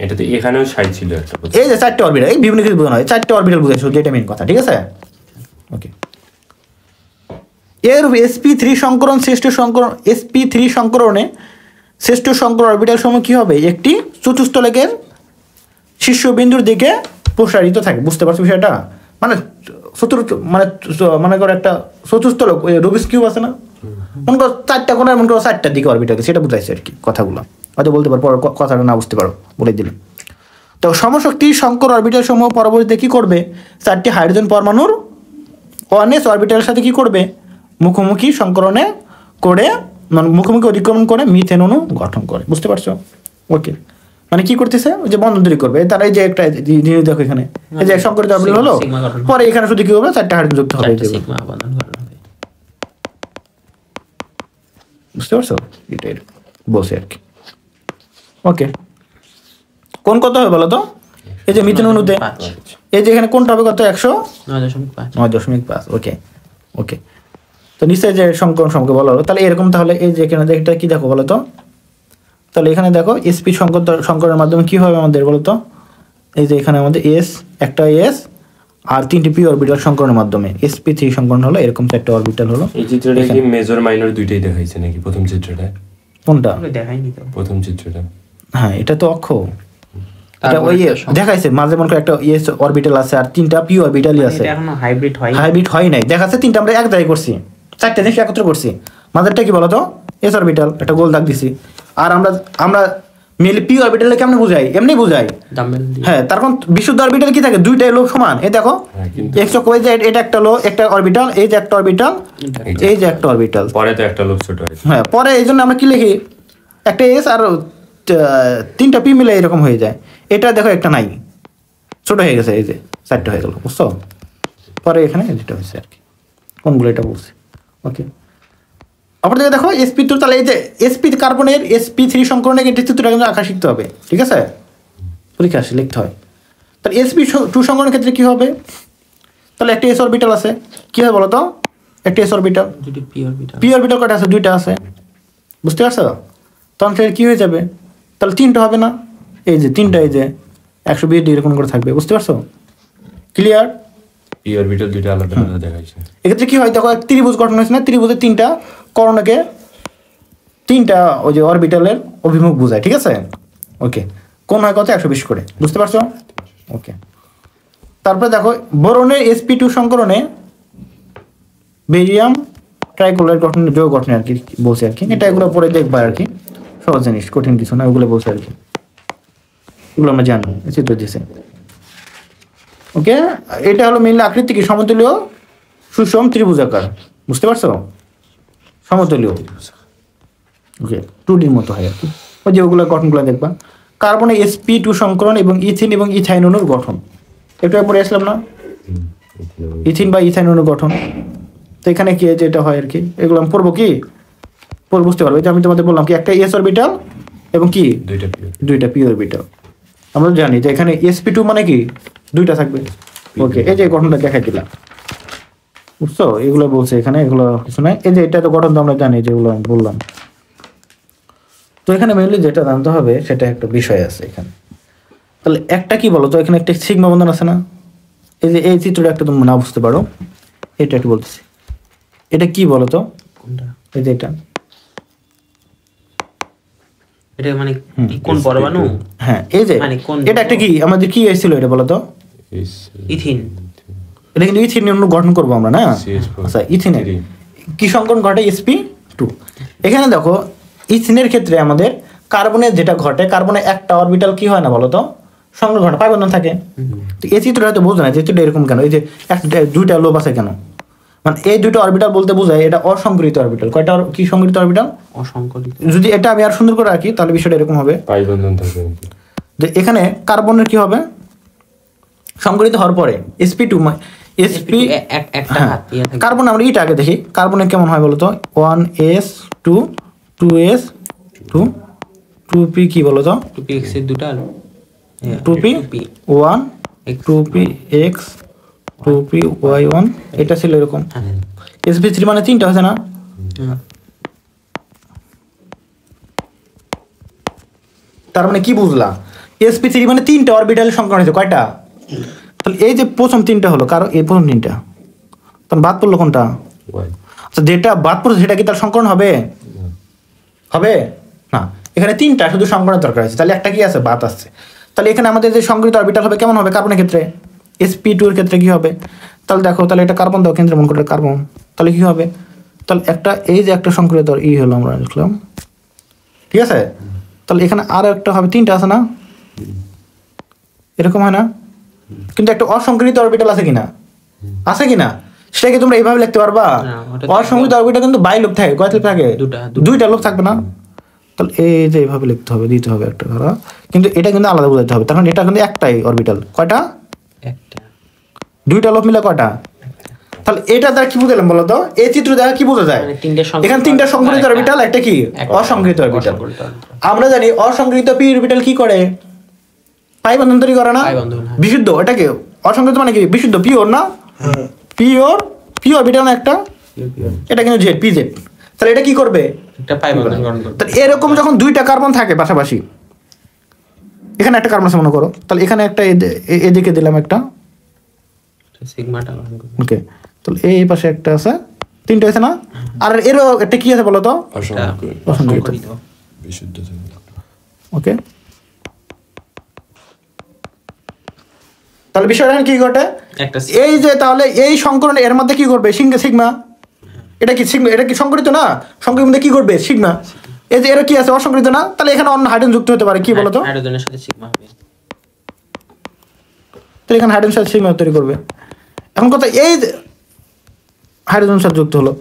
এটাতে এখানেও সাইড ছিল একটা প্রথম। এই যে 4টে অরবিটাল, এই বিভিন্ন কিছু বোঝানো হয়, 4টে অরবিটাল বুঝাইছে, যেটা মেইন কথা, ঠিক আছে। ওকে, এর sp3 সংকরণ শ্রেষ্ঠ সংকরণ, sp3 সংকরণে শ্রেষ্ঠ সংকরণ অরবিটাল সমূহ কি হবে, একটি চতুস্থলকের শীর্ষবিন্দুর দিকে প্রসারিত থাকে, বুঝতে পারছো বিষয়টা, মানে চতুর্থ মানে মনে করো একটা চতুস্থলক, ওই রুবিক্স কিউব আছে না, মনে করো 4টা কোণা, মনে করো 4টার দিকে অরবিটাল, সেটা বুঝাইছে আর কি কথাগুলো, হয়তো বলতে পারো, পরে কথাটা না বুঝতে পারো বলে দিলাম। তো সমশক্তি সংকর অরবিটাল সমূহ পরবর্তীতে কি করবে, 4টি হাইড্রোজেন পরমাণুর 1s অরবিটালের সাথে কি করবে, মুখোমুখি সংকরণে করে, মানে মুখোমুখি অধিক্রমণ করে মিথেন অণু গঠন করে, বুঝতে পারছো। ওকে, মানে কি করতেছে, ওই যে বন্ধন তৈরি করবে, তারা এই যে একটা জিনিস দেখো এখানে, এই যে সংকরিত অরবিটাল হলো, সিগমা গঠন হবে। পরে এখানে শুধু কি হবে, 4টা হাইড্রোজেন যুক্ত হবে, 4টা সিগমা বন্ধন গঠন হবে। বুঝতে পারছো, এটাই বলছে আর কি। ওকে, কোন কত হবে বলো তো, এই যে মিথেন অণুতে, 5 এই যে এখানে কোনটা হবে কত, 9.5 9.5। ওকে ওকে, তো নিশ্চয়ই যে সংকরণ সম্পর্কে বলা হলো, তাহলে এরকম, তাহলে এই যে এখানে এটা কি দেখো বলো তো, তাহলে এখানে দেখো sp সংকরণের মাধ্যমে কি হবে আমাদের বলো তো, এই যে এখানে আমাদের একটা s আর 3টি p অরবিটাল সংকরণের মাধ্যমে sp3 সংকরণ হলো, এরকম 4টা অরবিটাল হলো। এই চিত্রটা কি মেজর মাইনর দুইটাই দেখাইছে নাকি প্রথম চিত্রটা? কোনটা? ওগুলো দেখাইনি তো। প্রথম চিত্রটা হ্যাঁ, এটা তো অক্ষ, এটা তারপর ওই একটা দেখাইছে মাঝে মনে করে একটা s অরবিটাল আছে আর 3টা p অরবিটালই আছে, এটা এখনো হাইব্রিড হয় হাইব্রিড হয় নাই, দেখাচ্ছে 3টা আমরা এক জায়গায় করছি, 4টা জিনিস একত্র করছি, মাঝেরটা কি বলতো, s অরবিটাল, একটা গোল দাগ দিছি, আর আমরা মেল p অরবিটালে কেমনে বুঝাই, এমনি বুঝাই, ডাম্বেল দিয়ে। হ্যাঁ, তার কারণ বিশুদ্ধ অরবিটাল কি থাকে, দুইটাই লোক সমান, এই দেখো হ্যাঁ, কিন্তু x অক্ষ, এই যে এটা একটা লো, একটা অরবিটাল, এই যে একটা অরবিটাল, এই যে একটা অরবিটাল, পরে তো একটা লোক ছোট হয়েছে। হ্যাঁ, পরে এই জন্য আমরা কি লিখি, একটা এস আর 3টা পি মিলে এরকম হয়ে যায়, এটা দেখো একটা নাই, ছোট হয়ে গেছে, এই যে 4টা হয়ে গেল, বুঝছো, পরে এখানে যেটা হয়েছে আর কি, কোনগুলো এটা বলছি। ওকে, অপর দিকে দেখো sp2, তাহলে এই যে sp কার্বনের sp3 সংকরণে এটি চিত্রটা কিন্তু আঁকা শিখতে হবে, ঠিক আছে, পরীক্ষা আসে লিখতে হয়। তাহলে sp2 সংকরণের ক্ষেত্রে কি হবে, তাহলে একটা s অরবিটাল আছে, কি হবে বলো তো, একটা s অরবিটাল, দুটি পি অরবিটাল। p অরবিটাল কয়টা আছে, 2টা আছে, বুঝতে পারছো, তখন ফের কি হয়ে যাবে, তাহলে 3টা হবে না, এই যে 3টা, এই যে 120 ডিগ্রি কোণ করে থাকবে, বুঝতে পারছো, ক্লিয়ার। পি অরবিটাল দুইটা আলাদা আলাদা দেখাইছে। এক্ষেত্রে কি হয় দেখো, এক ত্রিভুজ গঠন হয়েছে না, ত্রিভুজের 3টা কর্ণকে 3টা ওই যে অরবিটালের অভিমুখ বোঝায়, ঠিক আছে। ওকে, কোণ হয় কত, 120 করে, বুঝতে পারছো। ওকে, তারপরে দেখো বোরনের sp2 সংকরণে বেরিয়াম ট্রাইক্লোরাইড গঠন, যৌগ গঠনে আর কি বলছে আর কি, এটা এগুলো পরে দেখবা আর কি, সহজ জিনিস, কঠিন কিছু না, ওগুলো বলছে আর কি, এগুলো আমরা জানি, চিত্র দিয়েছে। ওকে, এটা হলো মেইনলি আকৃতি কি, সমতুল্য সুষম ত্রিভুজাকার, বুঝতে পারছো, সমতুল্য, ওকে 2ডির মতো হয় আর কি, ওই যে ওগুলো গঠনগুলো দেখবা। কার্বনে sp2 সংকরণ এবং ইথিন এবং ইথাইন অণুর গঠন, একটু পরে আসলাম না, ইথিন বা ইথাইন অণুর গঠন, তো এখানে কি যেটা হয় আর কি, এগুলো আমি পড়বো কি, পরে বুঝতে পারবো, যে আমি তোমাদের বললাম কি, একটা s অরবিটাল এবং কি দুইটা p অরবিটাল, আমরা জানি যে এখানে sp2 মানে কি, 2টা থাকবে। ওকে, এই যে গঠনটা দেখাই দিলাম, বুঝছো, এগুলো বলছে এখানে, এগুলো কিছু নাই, এই যে এটা তো গঠন তো আমরা জানি, যেগুলো আমি বললাম। তো এখানে মেইনলি যেটা জানতে হবে সেটা একটা বিষয় আছে এখানে, তাহলে একটা কি বলো তো, এখানে একটা সিগমা বন্ধন আছে না, এই যে এই চিত্রটা একটা তুমি না বুঝতে পারো, এটা একটু বলতেছি, এটা কি বলো তো, কোনটা? এই যে এটা, এটা মানে কোন পরমাণু? হ্যাঁ এই যে মানে কোন এটা একটা কি আমাদের কি এসেছিল এটা বলো তো ইথিন। এটা কিন্তু ইথিনের অণু গঠন করবো আমরা না আচ্ছা ইথিনের কি সংকরণ ঘটে sp2 এখানে দেখো ইথিনের ক্ষেত্রে আমাদের কার্বনের যেটা ঘটে কার্বনের একটা অরবিটাল কি হয় না বলো তো সংকরণ ঘটে পাই বন্ধন থাকে তো এই চিত্রটা হয়তো বোঝো না যে চিত্রটা এরকম কেন এই যে একটা দুইটা লোভ আছে কেন মানে এই দুটো অরবিটাল বলতে বোঝায় এটা অসংকরিত অরবিটাল কয়টা কি সংকরিত অরবিটাল অসংকরিত। যদি এটা আমি আর সুন্দর করে রাখি তাহলে বিষয়টা এরকম হবে পাই বন্ধন থাকে যে এখানে কার্বনের কি হবে সংকরিত হওয়ার পরে sp2 sp একটা হাত ইয়ে থাকে। কার্বন আমরা ইটা আগে দেখি কার্বনের কেমন হয় বলতো 1s2 2s2 2p কি বলতো 2px এর দুটো আর 2p 1 2px 2py1 এটা ছিল এরকম sp3 মানে তিনটা হচ্ছে না তার মানে কি বুঝলা sp3 মানে তিনটা অরবিটালের সংখ্যা হয়েছে কয়টা তাহলে এই যে প্রথম তিনটা হলো কারণ এই প্রথম তিনটা তখন বাদ পড়লো কোনটা আচ্ছা যেটা বাদ পড়ছে সেটা কি তার সংকরণ হবে হবে না এখানে তিনটা শুধু সংকরণের দরকার আছে তাহলে একটা কি আছে বাদ আসছে তাহলে এখানে আমাদের যে সংকরিত অরবিটাল হবে কেমন হবে কার্বনের ক্ষেত্রে sp2 এর ক্ষেত্রে কি হবে তাহলে দেখো তাহলে এটা কার্বন দাও কেন্দ্রে মন করে কার্বন তাহলে কি হবে তাহলে একটা এই যে একটা সংকরিত ই হলো আমরা লিখলাম ঠিক আছে তাহলে এখানে আরো একটা হবে তিনটা আছে না এরকম হয় না কিন্তু একটা অসংকরিত অরবিটাল আছে কিনা সেটাকে তোমরা এইভাবে লিখতে পারবা অসংকরিত অরবিটাল কিন্তু বাই লোভ থাকে কয় লোভ থাকে দুইটা লোভ থাকবে না তাহলে এই যে এইভাবে লিখতে হবে দিতে হবে একটা ধরো কিন্তু এটা কিন্তু আলাদা বোঝাতে হবে তখন এটা কিন্তু একটাই অরবিটাল কয়টা একটা দুইটা লোভ মিলে কয়টা তাহলে এটা দ্বারা কি বুঝলাম বলো তো এই চিত্র দ্বারা কি বোঝা যায় মানে তিনটে এখানে তিনটা সংকরিত অরবিটাল একটা কি অসংকরিত অরবিটাল আমরা জানি অসংকরিত পি অরবিটাল কি করে পাই বন্ধন তৈরি করে না পাই বন্ধন, হ্যাঁ। বিশুদ্ধ এটাকে অসংকরিত মানে কি বিশুদ্ধ পিওর না পিওর অরবিটাল না একটা এটা কিন্তু জেড পি জেড তাহলে এটা কি করবে একটা পাই বন্ধন গঠন করবে। তাহলে এরকম যখন দুইটা কার্বন থাকে পাশাপাশি এখানে একটা কার্বন আছে মনে করো তাহলে এখানে একটা এদিকে দিলাম একটা সিগমাটা গঠন করবে। ওকে তাহলে এই পাশে একটা আছে তিনটা আছে না আর এরও একটা কি আছে বলো তো অসংকরিত। বিশুদ্ধ ওকে তাহলে বিষয়টা কি ঘটে একটা এই যে তাহলে এই সংকরণ এর মধ্যে কি করবে সিগমা এটা কি সিগমা এটা কি সংকরিত না সংকরিত মধ্যে কি করবে সিগমা এই যে এর কি আছে অসংকরিত না তাহলে এখানে অন্য হাইড্রোজেন যুক্ত হতে পারে কি বলতো হাইড্রোজেনের সাথে সিগমা হবে। তাহলে এখানে হাইড্রোজেন সাথে সিগমা তৈরি করবে এখন কথা এই যে হাইড্রোজেন সাথে যুক্ত হলো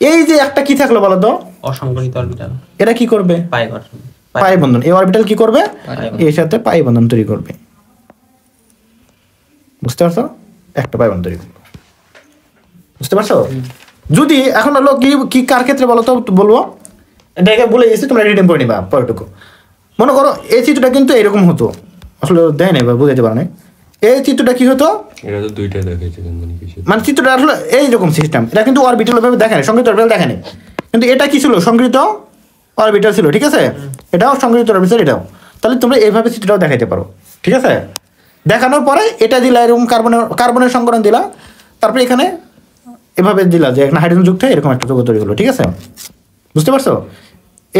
এই যে একটা কি থাকলো বলতো অসংকরিত অরবিটাল এটা কি করবে পাই গঠন পাই বন্ধন এই অরবিটাল কি করবে এর সাথে পাই বন্ধন তৈরি করবে বুঝতে পারছো একটা পাই বন্ধন তৈরি করবে বুঝতে পারছো যদি এখন হলো কি কি কার ক্ষেত্রে বলো তো বলবো এটাকে বলে এসে তোমরা রিটেন করে নিবা পরটুকু মনে করো এই চিত্রটা কিন্তু এরকম হতো আসলে দেয় নাই বা বুঝাইতে পারে না এই চিত্রটা কি হতো এটা তো দুইটা দেখাইছে মানে কিছু মানে চিত্রটা আসলে এইরকম সিস্টেম এটা কিন্তু অরবিটাল ভাবে দেখে না সংকৃত অরবিটাল দেখে না কিন্তু এটা কি ছিল সংকৃত অরবিটাল ছিল ঠিক আছে এটাও সংকৃত অরবিটাল এটাও তাহলে তোমরা এইভাবে চিত্রটাও দেখাইতে পারো ঠিক আছে দেখানোর পরে এটা দিলা এরকম কার্বনের সংকরণ দিলা তারপরে এখানে এভাবে দিলা যে এখানে হাইড্রোজেন যুক্ত এরকম একটা যৌগ তৈরি হলো ঠিক আছে বুঝতে পারছো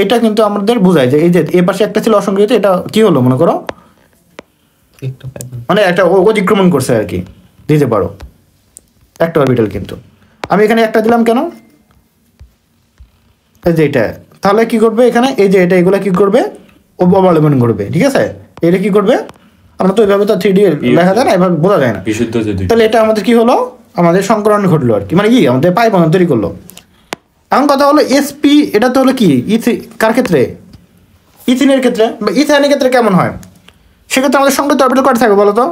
এটা কিন্তু আমাদের বোঝায় যে এই যে এ পাশে একটা ছিল অসংকৃত এটা কি হলো মনে করো একটা পাই বন্ধন। মানে একটা অতিক্রমণ করছে আর কি দিতে পারো একটা অরবিটাল কিন্তু আমি এখানে একটা দিলাম কেন এই যে এটা তাহলে কি করবে এখানে এই যে এটা এগুলা কি করবে অবলম্বন করবে ঠিক আছে এটা কি করবে আমরা তো এইভাবে তো 3D লেখা যায় না এভাবে বোঝা যায় না বিশুদ্ধ যে দুইটা তাহলে এটা আমাদের কি হলো আমাদের সংকরণ ঘটলো আর কি মানে কি আমাদের পাই বন্ধন তৈরি করলো এখন কথা হলো এসপি এটা তো হলো কি কার ক্ষেত্রে ইথিনের ক্ষেত্রে বা ইথাইনের ক্ষেত্রে কেমন হয় সেক্ষেত্রে আমাদের সংকরিত অরবিটাল কয়টা থাকবে বলো তো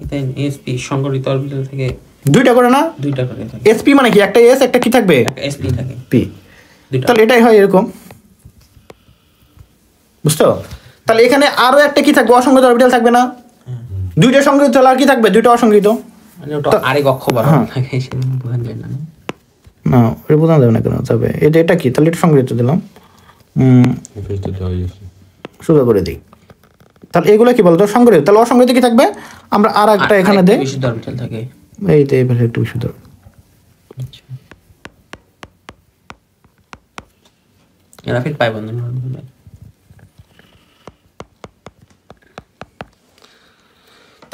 ইথেন এসপি সংকরিত অরবিটাল থেকে দুইটা করে না দুইটা করে থাকে। এসপি মানে কি একটা এস একটা কি থাকবে একটা এসপি থাকে পি দুইটা। তাহলে এটাই হয় এরকম বুঝছো তাহলে এখানে আরো একটা কি থাকবে অসংকৃত অরবিটাল থাকবে না দুইটা সংকৃত তাহলে আর কি থাকবে দুইটা অসংকৃত মানে ওটা আরেক অক্ষ বড় থাকে সেটা বোঝা যায় না। না এটা বোঝা যাবে না কেন যাবে এটা কি তাহলে এটা সংকৃত দিলাম বিশুদ্ধ তো হয়েছে সোজা করে দিই তাহলে এগুলো কি বলতো সংকৃত তাহলে অসংকৃত কি থাকবে আমরা আর একটা এখানে দেই বিশুদ্ধ অরবিটাল থাকে। এই তো এবারে একটু বিশুদ্ধ আচ্ছা এরা ফির পাই বন্ধন হবে।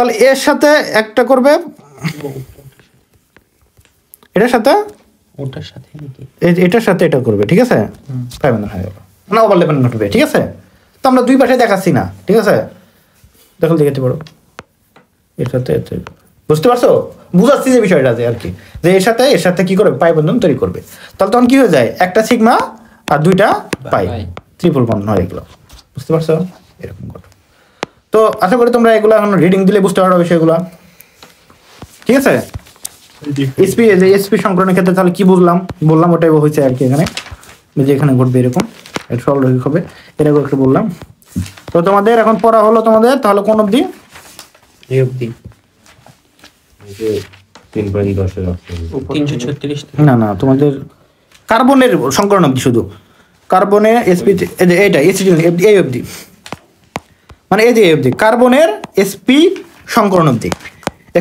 তাহলে এর সাথে একটা করবে, এটার সাথে ওটার সাথে নাকি এটার সাথে এটা করবে, ঠিক আছে? 5 বন্ধন হয়ে গেল, না ওভারল্যাপ ঘটবে, ঠিক আছে? তো আমরা দুই পাশে দেখাচ্ছি না, ঠিক আছে? দেখো দেখাতে পারো এর সাথে বুঝতে পারছো? বুঝাচ্ছি যে বিষয়টা আছে আর কি, যে এর সাথে কি করবে, পাই বন্ধন তৈরি করবে। তাহলে তখন কি হয়ে যায়, একটা সিগমা আর দুইটা পাই, ট্রিপল বন্ধন হয়ে গেল। বুঝতে পারছো? এরকম করো। তো আশা করি তোমরা এগুলো এখন রিডিং দিলে বুঝতে পারো বিষয়গুলো, ঠিক আছে? এসপি সংকরণের ক্ষেত্রে তাহলে কি বললাম ওটাই হয়েছে আর কি, এখানে যে এখানে ঘটবে এরকম, এটা সরলরৈখিক হবে, এটা একটু বললাম। তো তোমাদের এখন পড়া হলো তোমাদের তাহলে কোন অবধি? এই অবধি 3.10 রাখতে 336 না তোমাদের কার্বনের সংকরণ অবধি, শুধু কার্বনের এসপি, এইটা এসিডি এই অবধি, মানে এই যে এই অবধি কার্বনের এসপি সংকরণ অবধি।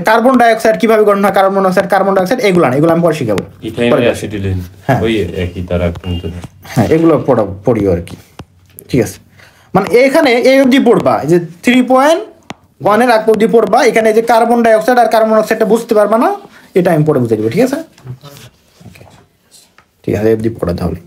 কার্বন ডাইঅক্সাইড কিভাবে গঠন হয়, কার্বন ডাইঅক্সাইড, এগুলো আমি পরে শিখাবো। ইথাইল অ্যাসিটিলিন হ্যাঁ। ওই একই তারা কিন্তু হ্যাঁ, এগুলো পড়িও আর কি, ঠিক আছে? মানে এখানে এই অবধি পড়বা, যে 3.1 এর আগ অবধি পড়বা। এখানে যে কার্বন ডাইঅক্সাইড আর কার্বন অক্সাইডটা বুঝতে পারবা না, এটা আমি পরে বুঝে দেবো, ঠিক আছে? ঠিক আছে, এই অবধি পড়া তাহলে।